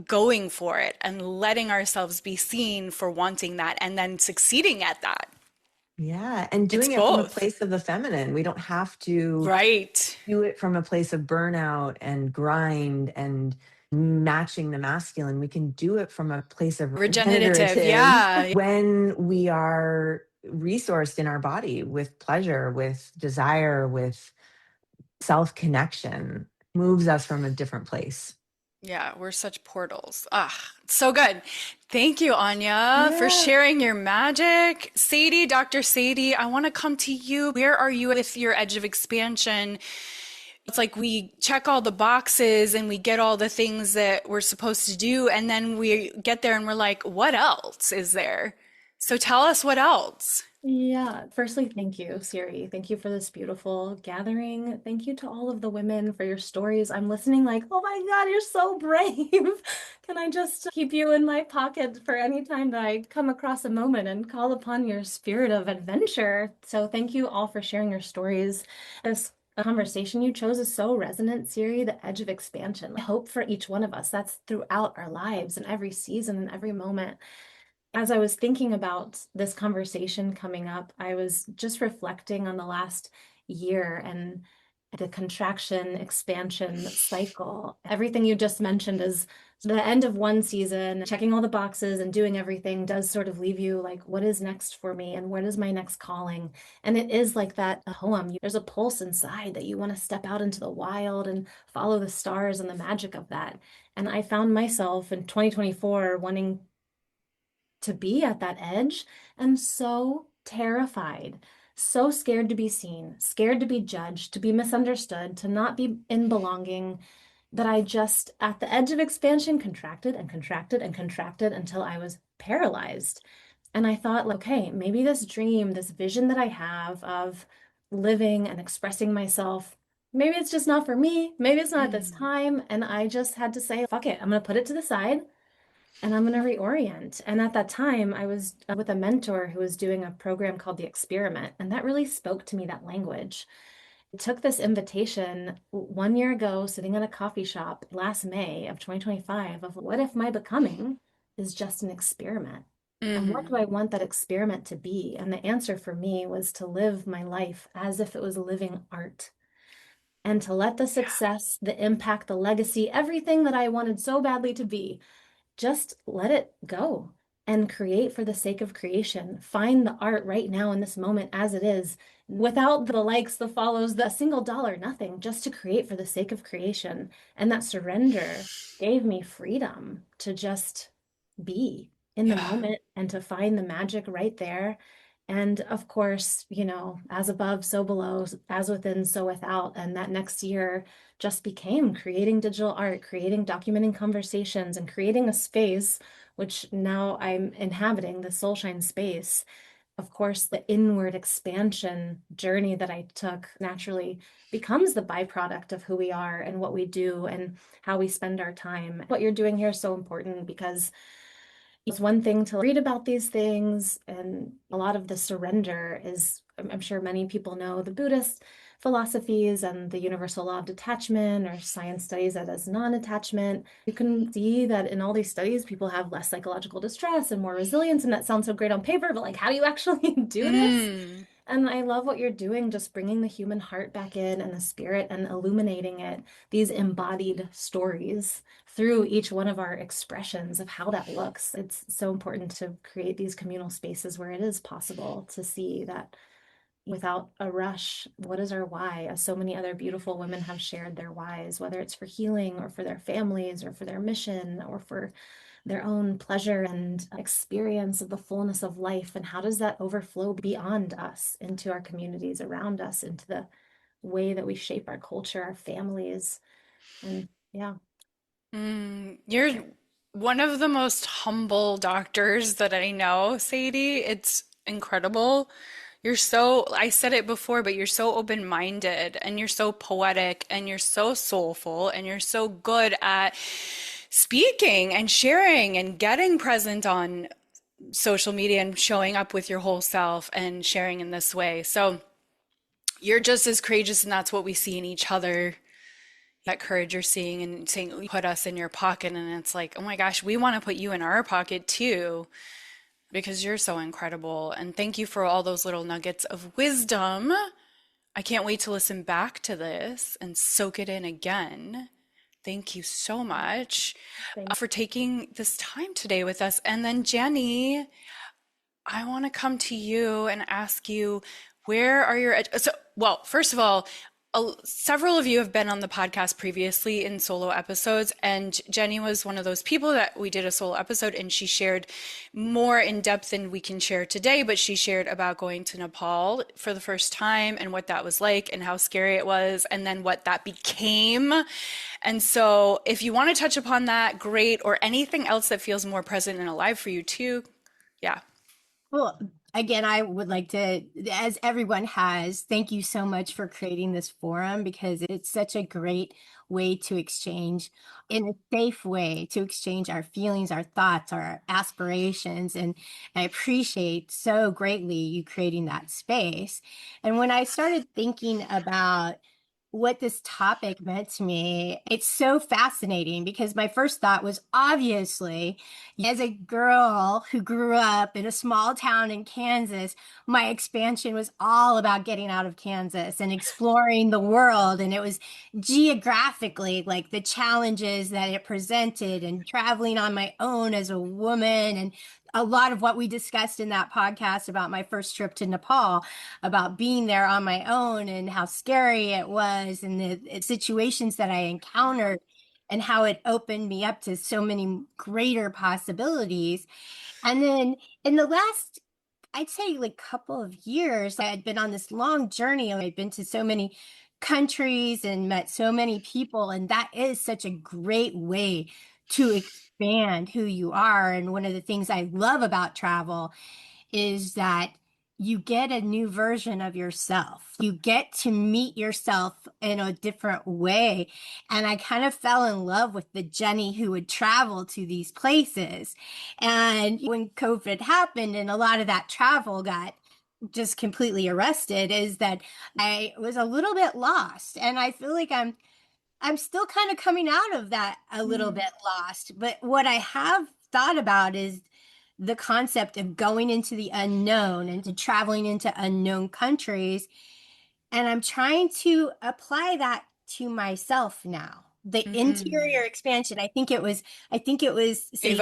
going for it and letting ourselves be seen for wanting that and then succeeding at that. Yeah. And It's doing it from a both. place of the feminine. We don't have to Right. do it from a place of burnout and grind and matching the masculine. We can do it from a place of Regenerative. regenerative Yeah. when we are resourced in our body with pleasure, with desire, with self connection. Moves us from a different place. Yeah, we're such portals. Ah, so good. Thank you, Anya, for sharing your magic. Sadie, Dr. Sadie, I want to come to you. Where are you with your edge of expansion? It's like we check all the boxes and we get all the things that we're supposed to do, and then we get there and we're like, what else is there? So tell us what else. Yeah, firstly, thank you, Siri. Thank you for this beautiful gathering. Thank you to all of the women for your stories. I'm listening like, oh my God, you're so brave. Can I just keep you in my pocket for any time that I come across a moment and call upon your spirit of adventure? So thank you all for sharing your stories. This conversation you chose is so resonant, Siri, the edge of expansion. I hope for each one of us, that's throughout our lives and every season and every moment. As I was thinking about this conversation coming up, I was just reflecting on the last year and the contraction expansion cycle. Everything you just mentioned is the end of one season, checking all the boxes and doing everything does sort of leave you like, what is next for me and what is my next calling? And it is like that poem. There's a pulse inside that you want to step out into the wild and follow the stars and the magic of that. And I found myself in 2024 wanting to be at that edge and so terrified, so scared to be seen, scared to be judged, to be misunderstood, to not be in belonging, that I just, at the edge of expansion, contracted and contracted and contracted until I was paralyzed. And I thought, like, okay, maybe this dream, this vision that I have of living and expressing myself, maybe it's just not for me. Maybe it's not at this time. And I just had to say, fuck it, I'm going to put it to the side and I'm going to reorient. And at that time, I was with a mentor who was doing a program called The Experiment. And that really spoke to me, that language. I took this invitation 1 year ago, sitting at a coffee shop last May of 2025, of what if my becoming is just an experiment? And what do I want that experiment to be? And the answer for me was to live my life as if it was living art and to let the success, the impact, the legacy, everything that I wanted so badly to be, just let it go and create for the sake of creation. Find the art right now in this moment as it is, without the likes, the follows, the single dollar, nothing, just to create for the sake of creation. And that surrender gave me freedom to just be in the moment and to find the magic right there. And of course, as above, so below, as within, so without. And that next year just became creating digital art, creating documenting conversations, and creating a space, which now I'm inhabiting, the Soulshine space. Of course, the inward expansion journey that I took naturally becomes the byproduct of who we are and what we do and how we spend our time. What you're doing here is so important because it's one thing to read about these things, and a lot of the surrender is, I'm sure many people know the Buddhist philosophies and the universal law of detachment, or science studies that as non-attachment. You can see that in all these studies, people have less psychological distress and more resilience, and that sounds so great on paper, but like, how do you actually do this? And I love what you're doing, just bringing the human heart back in and the spirit and illuminating it, these embodied stories through each one of our expressions of how that looks. It's so important to create these communal spaces where it is possible to see that without a rush, what is our why? As so many other beautiful women have shared their whys, whether it's for healing or for their families or for their mission or for their own pleasure and experience of the fullness of life. And how does that overflow beyond us into our communities around us, into the way that we shape our culture, our families? And yeah. You're one of the most humble doctors that I know, Sadie. It's incredible. I said it before, but you're so open-minded and you're so poetic and you're so soulful and you're so good at speaking and sharing and getting present on social media and showing up with your whole self and sharing in this way. So you're just as courageous, and that's what we see in each other. That courage you're seeing and saying, put us in your pocket. And it's like, oh my gosh, we want to put you in our pocket too, because you're so incredible. And thank you for all those little nuggets of wisdom. I can't wait to listen back to this and soak it in again. Thank you so much for taking this time today with us. And then Jenny, I want to come to you and ask you, where are your, well, first of all, several of you have been on the podcast previously in solo episodes, and Jenny was one of those people that we did a solo episode, and she shared more in depth than we can share today, but she shared about going to Nepal for the first time and what that was like and how scary it was, and then what that became. And so if you want to touch upon that, great, or anything else that feels more present and alive for you too. Yeah. Well, again, I would like to, as everyone has, thank you so much for creating this forum, because it's such a great way to exchange, in a safe way, to exchange our feelings, our thoughts, our aspirations. And I appreciate so greatly you creating that space. And when I started thinking about what this topic meant to me, it's so fascinating, because my first thought was, obviously, as a girl who grew up in a small town in Kansas, my expansion was all about getting out of Kansas and exploring the world. And it was geographically like the challenges that it presented, and traveling on my own as a woman, and a lot of what we discussed in that podcast about my first trip to Nepal, about being there on my own and how scary it was, and the situations that I encountered, and how it opened me up to so many greater possibilities. And then in the last, I'd say, like couple of years, I had been on this long journey. I'd been to so many countries and met so many people, and that is such a great way to expand who you are. And one of the things I love about travel is that you get a new version of yourself. You get to meet yourself in a different way. And I kind of fell in love with the Jenny who would travel to these places. And when COVID happened and a lot of that travel got just completely arrested, is that I was a little bit lost. And I feel like I'm still kind of coming out of that a little bit lost. But what I have thought about is the concept of going into the unknown and to traveling into unknown countries. And I'm trying to apply that to myself now. The interior expansion. I think it was Sadie,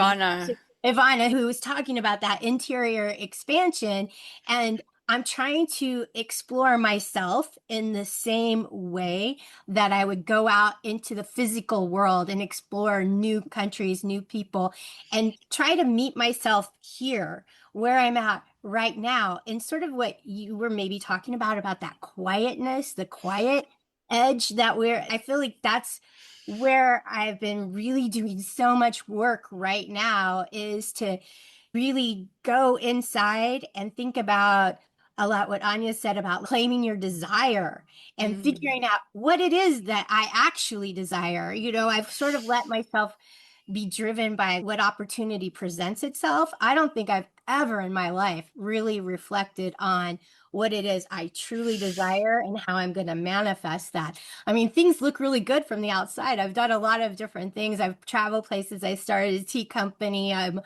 Ivana who was talking about that interior expansion. And I'm trying to explore myself in the same way that I would go out into the physical world and explore new countries, new people, and try to meet myself here where I'm at right now. And sort of what you were maybe talking about that quietness, the quiet edge I feel like that's where I've been really doing so much work right now, is to really go inside and think about a lot what Anya said about claiming your desire and figuring out what it is that I actually desire. I've sort of let myself be driven by what opportunity presents itself. I don't think I've ever in my life really reflected on what it is I truly desire and how I'm going to manifest that. I mean, things look really good from the outside. I've done a lot of different things. I've traveled places. I started a tea company. I'm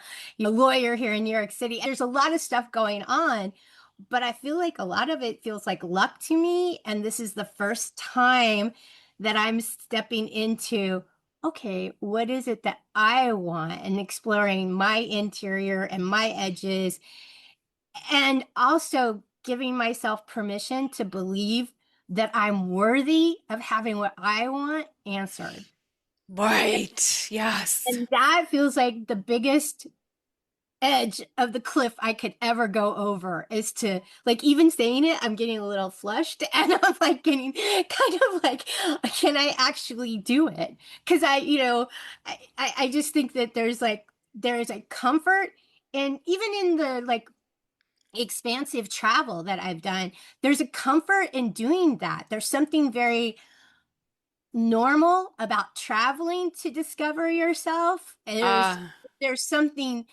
a lawyer here in New York City. There's a lot of stuff going on. but I feel like a lot of it feels like luck to me. And this is the first time that I'm stepping into, okay, what is it that I want, and exploring my interior and my edges, and also giving myself permission to believe that I'm worthy of having what I want answered. Right. Yes. And that feels like the biggest edge of the cliff I could ever go over, is to, like, even saying it, I'm getting a little flushed and I'm like getting kind of like, can I actually do it? Because I just think that there's a comfort, and even in the like expansive travel that I've done, there's a comfort in doing that. There's something very normal about traveling to discover yourself. And there's something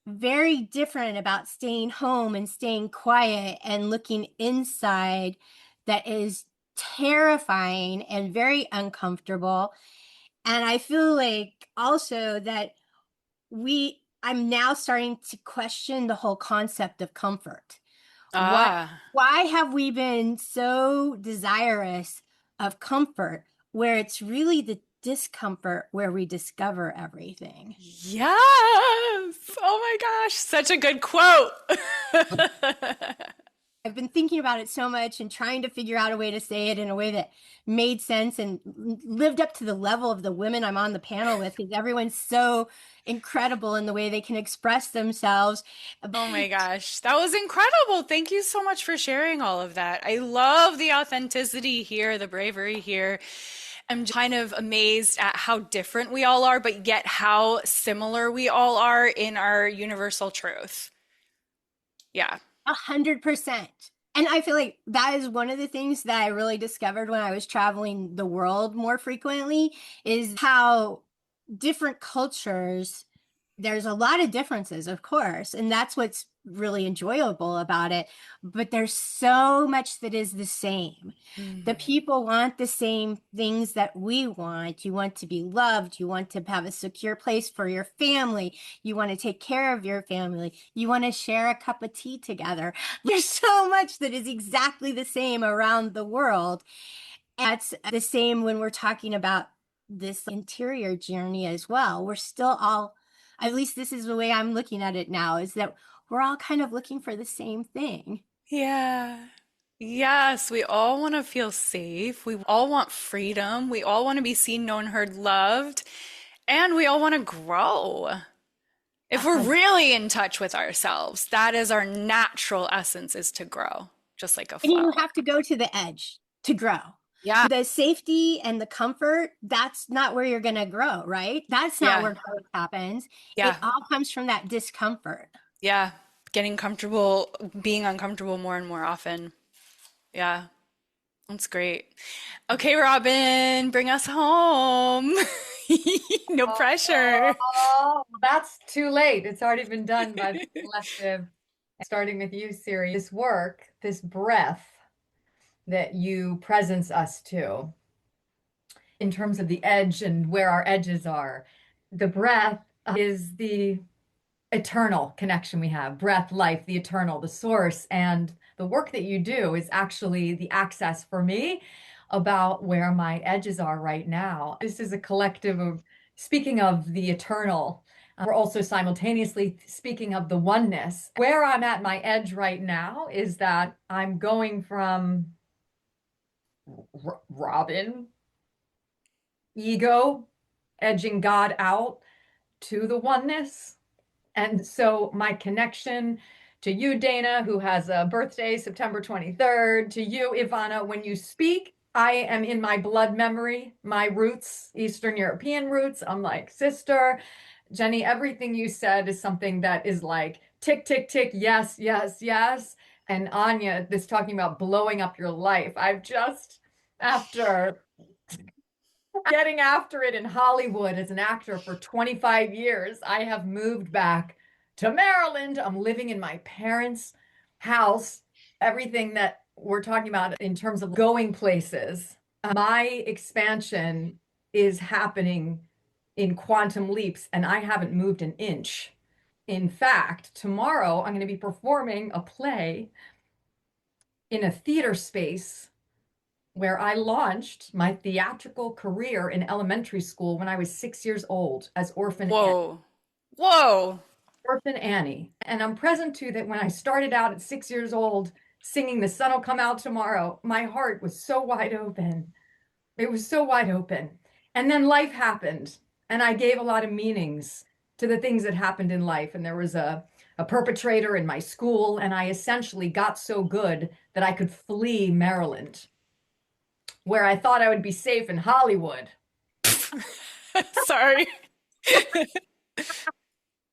very different about staying home and staying quiet and looking inside that is terrifying and very uncomfortable. And I feel like also that I'm now starting to question the whole concept of comfort. Why have we been so desirous of comfort, where it's really the discomfort where we discover everything? Yes. Oh my gosh, such a good quote. I've been thinking about it so much and trying to figure out a way to say it in a way that made sense and lived up to the level of the women I'm on the panel with, because everyone's so incredible in the way they can express themselves. Oh my gosh, that was incredible. Thank you so much for sharing all of that. I love the authenticity here, the bravery here. I'm kind of amazed at how different we all are, but yet how similar we all are in our universal truth. Yeah. 100%. And I feel like that is one of the things that I really discovered when I was traveling the world more frequently, is how different cultures, there's a lot of differences, of course, and that's what's really enjoyable about it. But there's so much that is the same. The people want the same things that we want. You want to be loved. You want to have a secure place for your family. You want to take care of your family. You want to share a cup of tea together. There's so much that is exactly the same around the world. And that's the same when we're talking about this interior journey as well. We're still all, at least this is the way I'm looking at it now, is that we're all kind of looking for the same thing. Yeah. Yes, we all want to feel safe. We all want freedom. We all want to be seen, known, heard, loved. And we all want to grow. If we're really in touch with ourselves, that is our natural essence, is to grow, just like a And flower. you have to go to the edge to grow. Yeah. The safety and the comfort, that's not where you're going to grow, right? That's not where growth happens. Yeah. It all comes from that discomfort. Yeah. Getting comfortable, being uncomfortable more and more often. Yeah. That's great. Okay, Robin, bring us home. No pressure. Oh, that's too late. It's already been done by the collective. Starting with you, Siri. This work, this breath that you presence us to, in terms of the edge and where our edges are. The breath is the eternal connection we have. Breath, life, the eternal, the source. And the work that you do is actually the access for me about where my edges are right now. This is a collective of speaking of the eternal. We're also simultaneously speaking of the oneness. Where I'm at my edge right now is that I'm going from Robin, ego, edging God out, to the oneness. And so my connection to you, Dana, who has a birthday September 23rd, to you, Ivana, when you speak, I am in my blood memory, my roots, Eastern European roots. I'm like, sister, Jenny, everything you said is something that is like tick, tick, tick, yes, yes, yes. And Anya, this talking about blowing up your life. I've just, after getting after it in Hollywood as an actor for 25 years, I have moved back to Maryland. I'm living in my parents' house. Everything that we're talking about in terms of going places, my expansion is happening in quantum leaps, and I haven't moved an inch. In fact, tomorrow I'm going to be performing a play in a theater space where I launched my theatrical career in elementary school when I was 6 years old as Whoa. Whoa. Orphan Annie. And I'm present to that when I started out at 6 years old singing The Sun Will Come Out Tomorrow, my heart was so wide open. It was so wide open. And then life happened, and I gave a lot of meanings to the things that happened in life. And there was a perpetrator in my school, and I essentially got so good that I could flee Maryland, where I thought I would be safe in Hollywood. Sorry.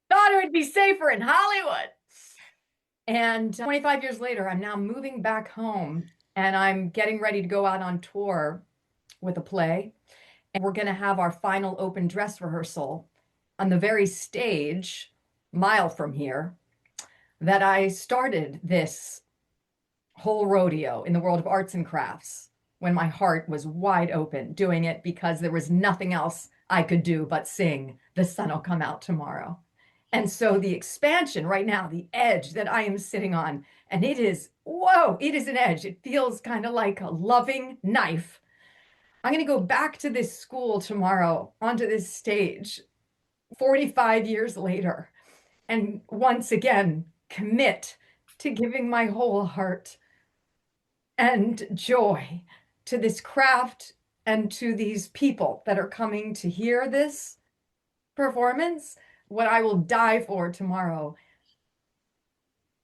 Thought it would be safer in Hollywood. And 25 years later, I'm now moving back home, and I'm getting ready to go out on tour with a play. And we're going to have our final open dress rehearsal on the very stage, mile from here, that I started this whole rodeo in the world of arts and crafts when my heart was wide open, doing it because there was nothing else I could do but sing The Sun Will Come Out Tomorrow. And so the expansion right now, the edge that I am sitting on, and it is, whoa, it is an edge. It feels kind of like a loving knife. I'm going to go back to this school tomorrow, onto this stage, 45 years later, and once again commit to giving my whole heart and joy to this craft and to these people that are coming to hear this performance. What I will die for tomorrow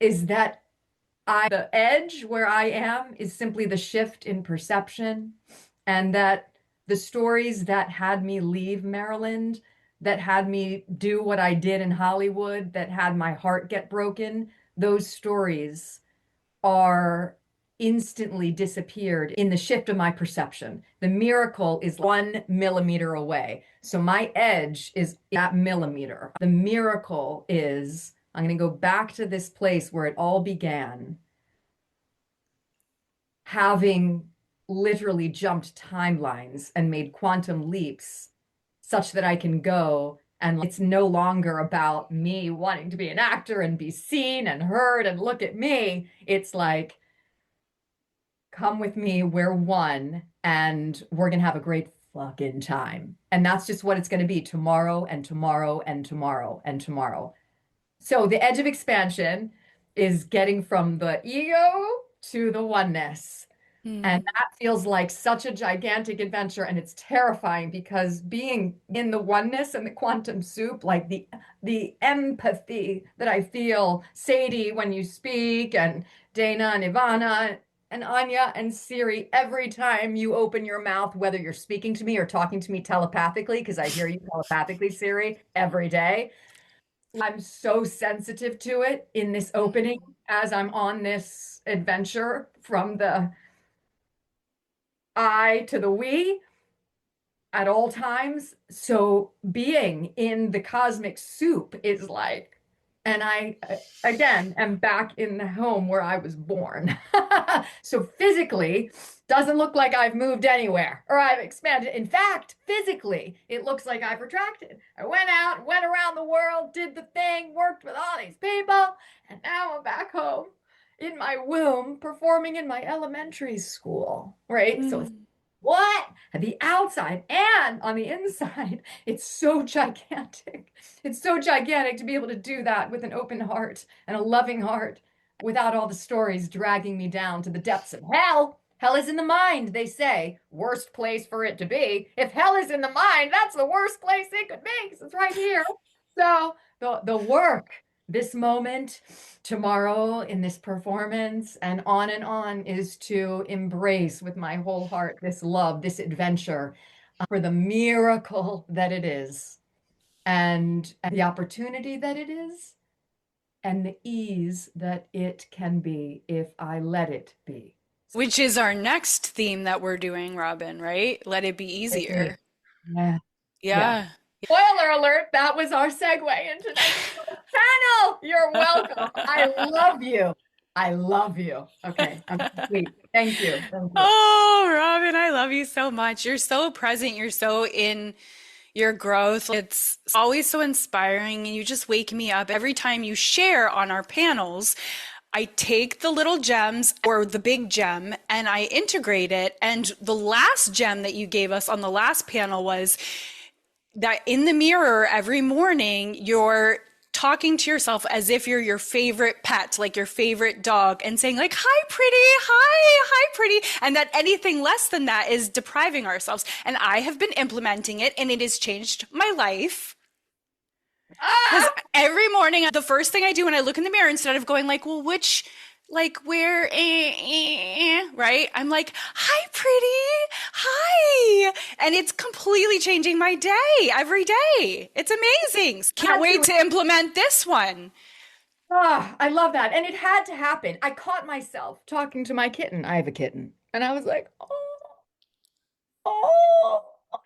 is that the edge where I am is simply the shift in perception, and that the stories that had me leave Maryland, that had me do what I did in Hollywood, that had my heart get broken, those stories are instantly disappeared in the shift of my perception. The miracle is 1 millimeter away. So my edge is that millimeter. The miracle is I'm going to go back to this place where it all began, having literally jumped timelines and made quantum leaps such that I can go, and it's no longer about me wanting to be an actor and be seen and heard and look at me. It's like, come with me, we're one, and we're going to have a great fucking time. And that's just what it's going to be tomorrow and tomorrow and tomorrow and tomorrow. So the edge of expansion is getting from the ego to the oneness. And that feels like such a gigantic adventure, and it's terrifying because being in the oneness and the quantum soup, like the empathy that I feel, Sadie, when you speak, and Dana and Ivana and Anya and Siri, every time you open your mouth, whether you're speaking to me or talking to me telepathically, because I hear you telepathically, Siri, every day. I'm so sensitive to it in this opening as I'm on this adventure from the I to the we at all times. So being in the cosmic soup is like, and I, again, am back in the home where I was born. So physically, doesn't look like I've moved anywhere or I've expanded. In fact, physically, it looks like I've retracted. I went out, went around the world, did the thing, worked with all these people, and now I'm back home in my womb performing in my elementary school, right? So it's what? At the outside and on the inside, it's so gigantic. It's so gigantic to be able to do that with an open heart and a loving heart without all the stories dragging me down to the depths of hell. Hell is in the mind, they say. Worst place for it to be. If hell is in the mind, that's the worst place it could be because it's right here. So the work, this moment, tomorrow in this performance, and on is to embrace with my whole heart this love, this adventure for the miracle that it is, and the opportunity that it is, and the ease that it can be if I let it be. Which is our next theme that we're doing, Robin, right? Let it be easier. Yeah. Spoiler alert, that was our segue into next channel. You're welcome. I love you. I love you. Okay, I'm complete. Thank you. Thank you. Oh, Robin, I love you so much. You're so present. You're so in your growth. It's always so inspiring, and you just wake me up every time you share on our panels. I take the little gems or the big gem and I integrate it. And the last gem that you gave us on the last panel was that in the mirror every morning, you're talking to yourself as if you're your favorite pet, like your favorite dog, and saying like, hi, pretty, hi, pretty. And that anything less than that is depriving ourselves. And I have been implementing it and it has changed my life. Because every morning, the first thing I do when I look in the mirror, instead of going like, well, which, like, where, right? I'm like, hi, pretty, hi. And it's completely changing my day every day. It's amazing. Can't wait to implement this one. Oh, I love that. And it had to happen. I caught myself talking to my kitten. I have a kitten. And I was like, oh.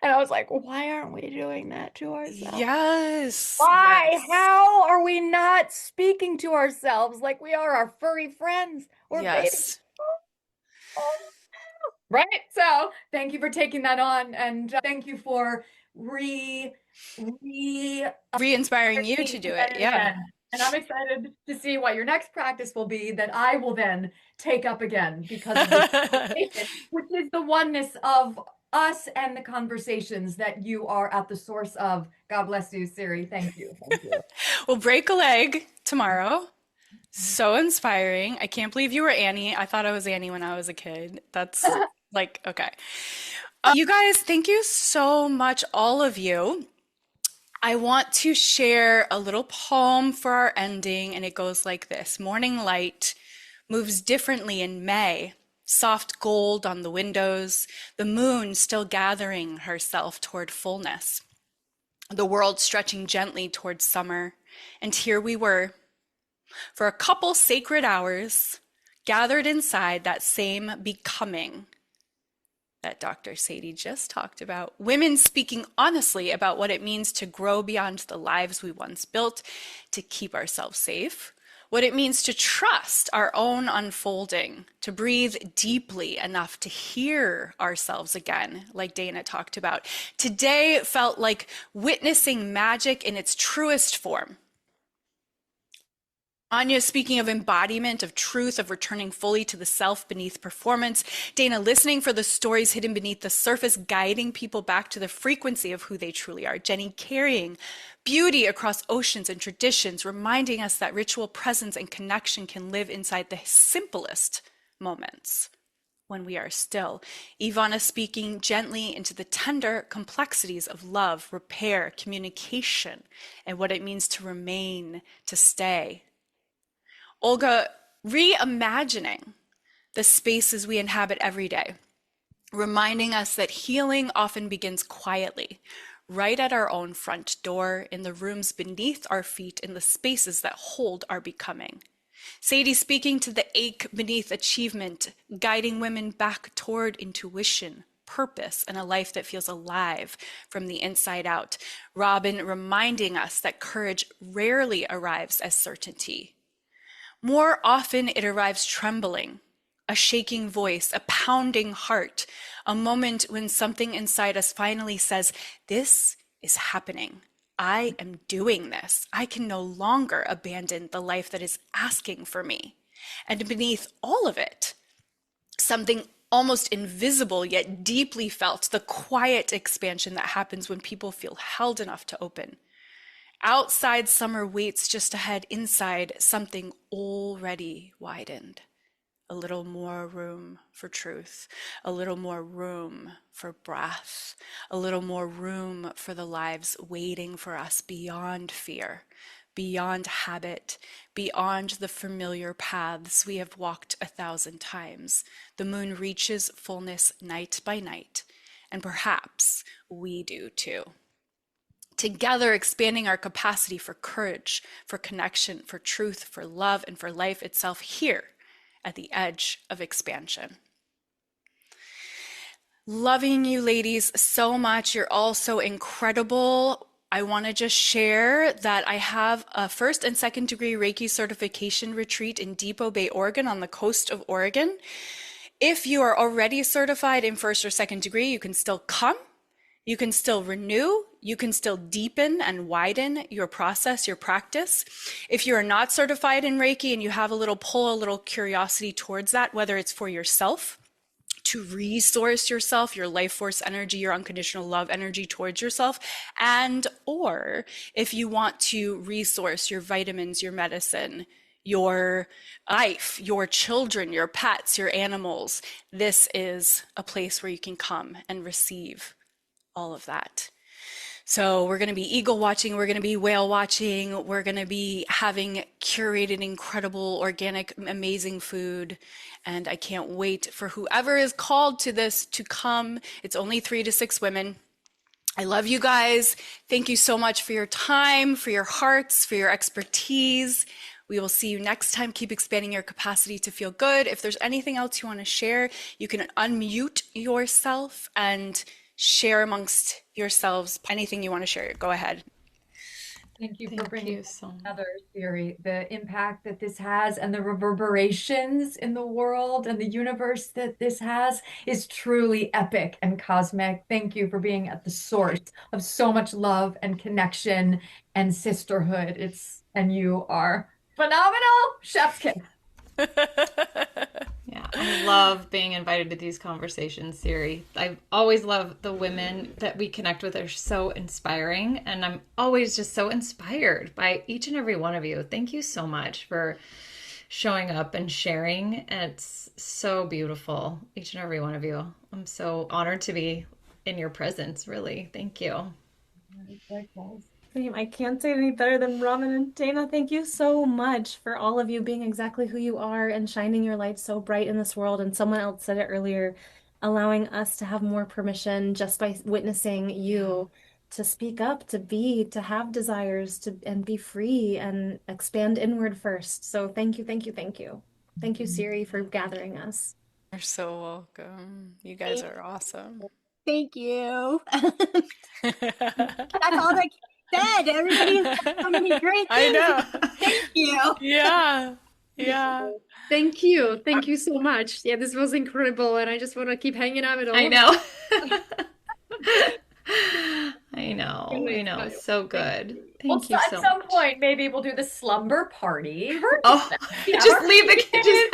And I was like, why aren't we doing that to ourselves? Yes. Why? Yes. How are we not speaking to ourselves like we are our furry friends or babies? Right? So thank you for taking that on. And thank you for re-inspiring you to do it. Yeah. And I'm excited to see what your next practice will be that I will then take up again because of this conversation, which is the oneness of us and the conversations that you are at the source of. God bless you, Siri. Thank you. Thank you. We'll break a leg tomorrow. So inspiring. I can't believe you were Annie. I thought I was Annie when I was a kid. That's like, okay. You guys, thank you so much, all of you. I want to share a little poem for our ending, and it goes like this. Morning light moves differently in May. Soft gold on the windows, the moon still gathering herself toward fullness. The world stretching gently toward summer. And here we were, for a couple sacred hours, gathered inside that same becoming that Dr. Sadie just talked about. Women speaking honestly about what it means to grow beyond the lives we once built, to keep ourselves safe, what it means to trust our own unfolding, to breathe deeply enough to hear ourselves again, like Dana talked about. Today felt like witnessing magic in its truest form. Anya speaking of embodiment, of truth, of returning fully to the self beneath performance. Dana listening for the stories hidden beneath the surface, guiding people back to the frequency of who they truly are. Jenny carrying beauty across oceans and traditions, reminding us that ritual presence and connection can live inside the simplest moments when we are still. Ivana speaking gently into the tender complexities of love, repair, communication, and what it means to remain, to stay. Olga reimagining the spaces we inhabit every day, reminding us that healing often begins quietly, right at our own front door, in the rooms beneath our feet, in the spaces that hold our becoming. Sadie speaking to the ache beneath achievement, guiding women back toward intuition, purpose, and a life that feels alive from the inside out. Robin reminding us that courage rarely arrives as certainty. More often, it arrives trembling, a shaking voice, a pounding heart, a moment when something inside us finally says, this is happening. I am doing this. I can no longer abandon the life that is asking for me. And beneath all of it, something almost invisible yet deeply felt, the quiet expansion that happens when people feel held enough to open. Outside, summer waits just ahead. Inside, something already widened. A little more room for truth, a little more room for breath, a little more room for the lives waiting for us beyond fear, beyond habit, beyond the familiar paths we have walked 1,000 times. The moon reaches fullness night by night, and perhaps we do too. Together, expanding our capacity for courage, for connection, for truth, for love, and for life itself here at the edge of expansion. Loving you ladies so much. You're all so incredible. I want to just share that I have a first and second degree Reiki certification retreat in Depot Bay, Oregon, on the coast of Oregon. If you are already certified in first or second degree, you can still come. You can still renew. you can still deepen and widen your process, your practice. If you are not certified in Reiki and you have a little pull, a little curiosity towards that, whether it's for yourself, to resource yourself, your life force energy, your unconditional love energy towards yourself, and or if you want to resource your vitamins, your medicine, your life, your children, your pets, your animals, this is a place where you can come and receive all of that. So we're going to be eagle watching, we're going to be whale watching, we're going to be having curated, incredible, organic, amazing food. And I can't wait for whoever is called to this to come. It's only 3 to 6 women. I love you guys. Thank you so much for your time, for your hearts, for your expertise. We will see you next time. Keep expanding your capacity to feel good. If there's anything else you want to share, you can unmute yourself and share amongst yourselves anything you want to share. Go ahead. Thank you for bringing another theory, the impact that this has and the reverberations in the world and the universe that this has is truly epic and cosmic. Thank you for being at the source of so much love and connection and sisterhood. And you are phenomenal. Chef's kiss. Yeah, I love being invited to these conversations, Siri. I always love the women that we connect with are so inspiring, and I'm always just so inspired by each and every one of you. Thank you so much for showing up and sharing. It's so beautiful, each and every one of you. I'm so honored to be in your presence, really. Thank you. I can't say it any better than Raman and Dana. Thank you so much for all of you being exactly who you are and shining your light so bright in this world. And someone else said it earlier, allowing us to have more permission just by witnessing you to speak up, to be, to have desires, and be free and expand inward first. So thank you, thank you, thank you. Thank you, Siri, for gathering us. You're so welcome. You guys are awesome. Thank you. That's all I said. Everybody has so many great things. I know. Thank you. Yeah. Yeah. Thank you. Thank you so much. Yeah, this was incredible. And I just want to keep hanging out with all I of know. you. I know. So good. Well, Thank you at so some much. point, maybe we'll do the slumber party. Oh, just leave the kitchen.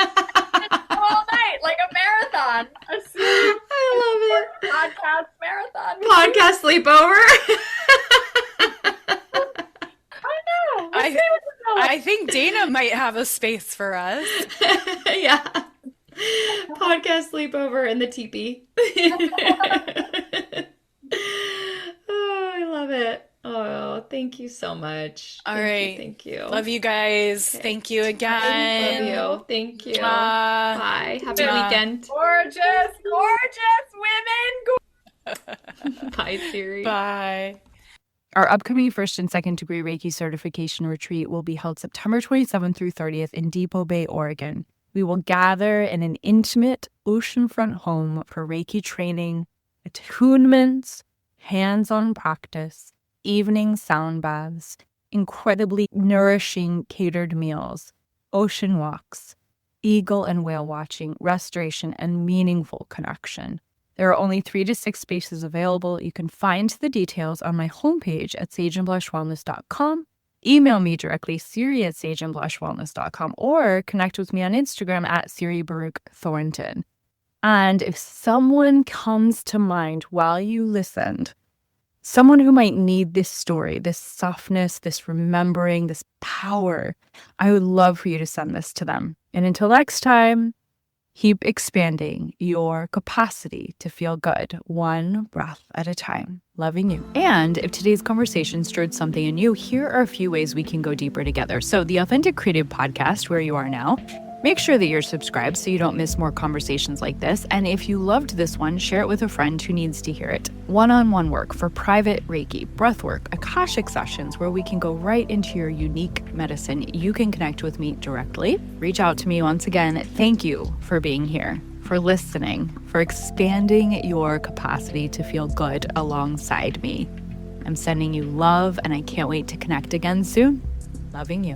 All night, like a marathon. I love it. Podcast marathon. Podcast sleepover. I think Dana might have a space for us. Yeah. Podcast sleepover in the teepee. Oh, I love it. Oh, thank you so much. All right. Thank you. Love you guys. Okay. Thank you again. Love you. Thank you. Bye. Bye. Happy weekend. Gorgeous, women. Bye, Siri. Bye. Our upcoming 1st and 2nd degree Reiki certification retreat will be held September 27th through 30th in Depot Bay, Oregon. We will gather in an intimate oceanfront home for Reiki training, attunements, hands-on practice, evening sound baths, incredibly nourishing catered meals, ocean walks, eagle and whale watching, restoration, and meaningful connection. There are only 3 to 6 spaces available. You can find the details on my homepage at sageandblushwellness.com. Email me directly, siri@sageandblushwellness.com, or connect with me on Instagram at Siri Baruch Thornton. And if someone comes to mind while you listened, someone who might need this story, this softness, this remembering, this power, I would love for you to send this to them. And until next time, keep expanding your capacity to feel good, one breath at a time. Loving you. And if today's conversation stirred something in you, here are a few ways we can go deeper together. So the Authentic Creative Podcast, where you are now, make sure that you're subscribed so you don't miss more conversations like this. And if you loved this one, share it with a friend who needs to hear it. One-on-one work for private Reiki, breathwork, Akashic sessions where we can go right into your unique medicine. You can connect with me directly. Reach out to me once again. Thank you for being here, for listening, for expanding your capacity to feel good alongside me. I'm sending you love, and I can't wait to connect again soon. Loving you.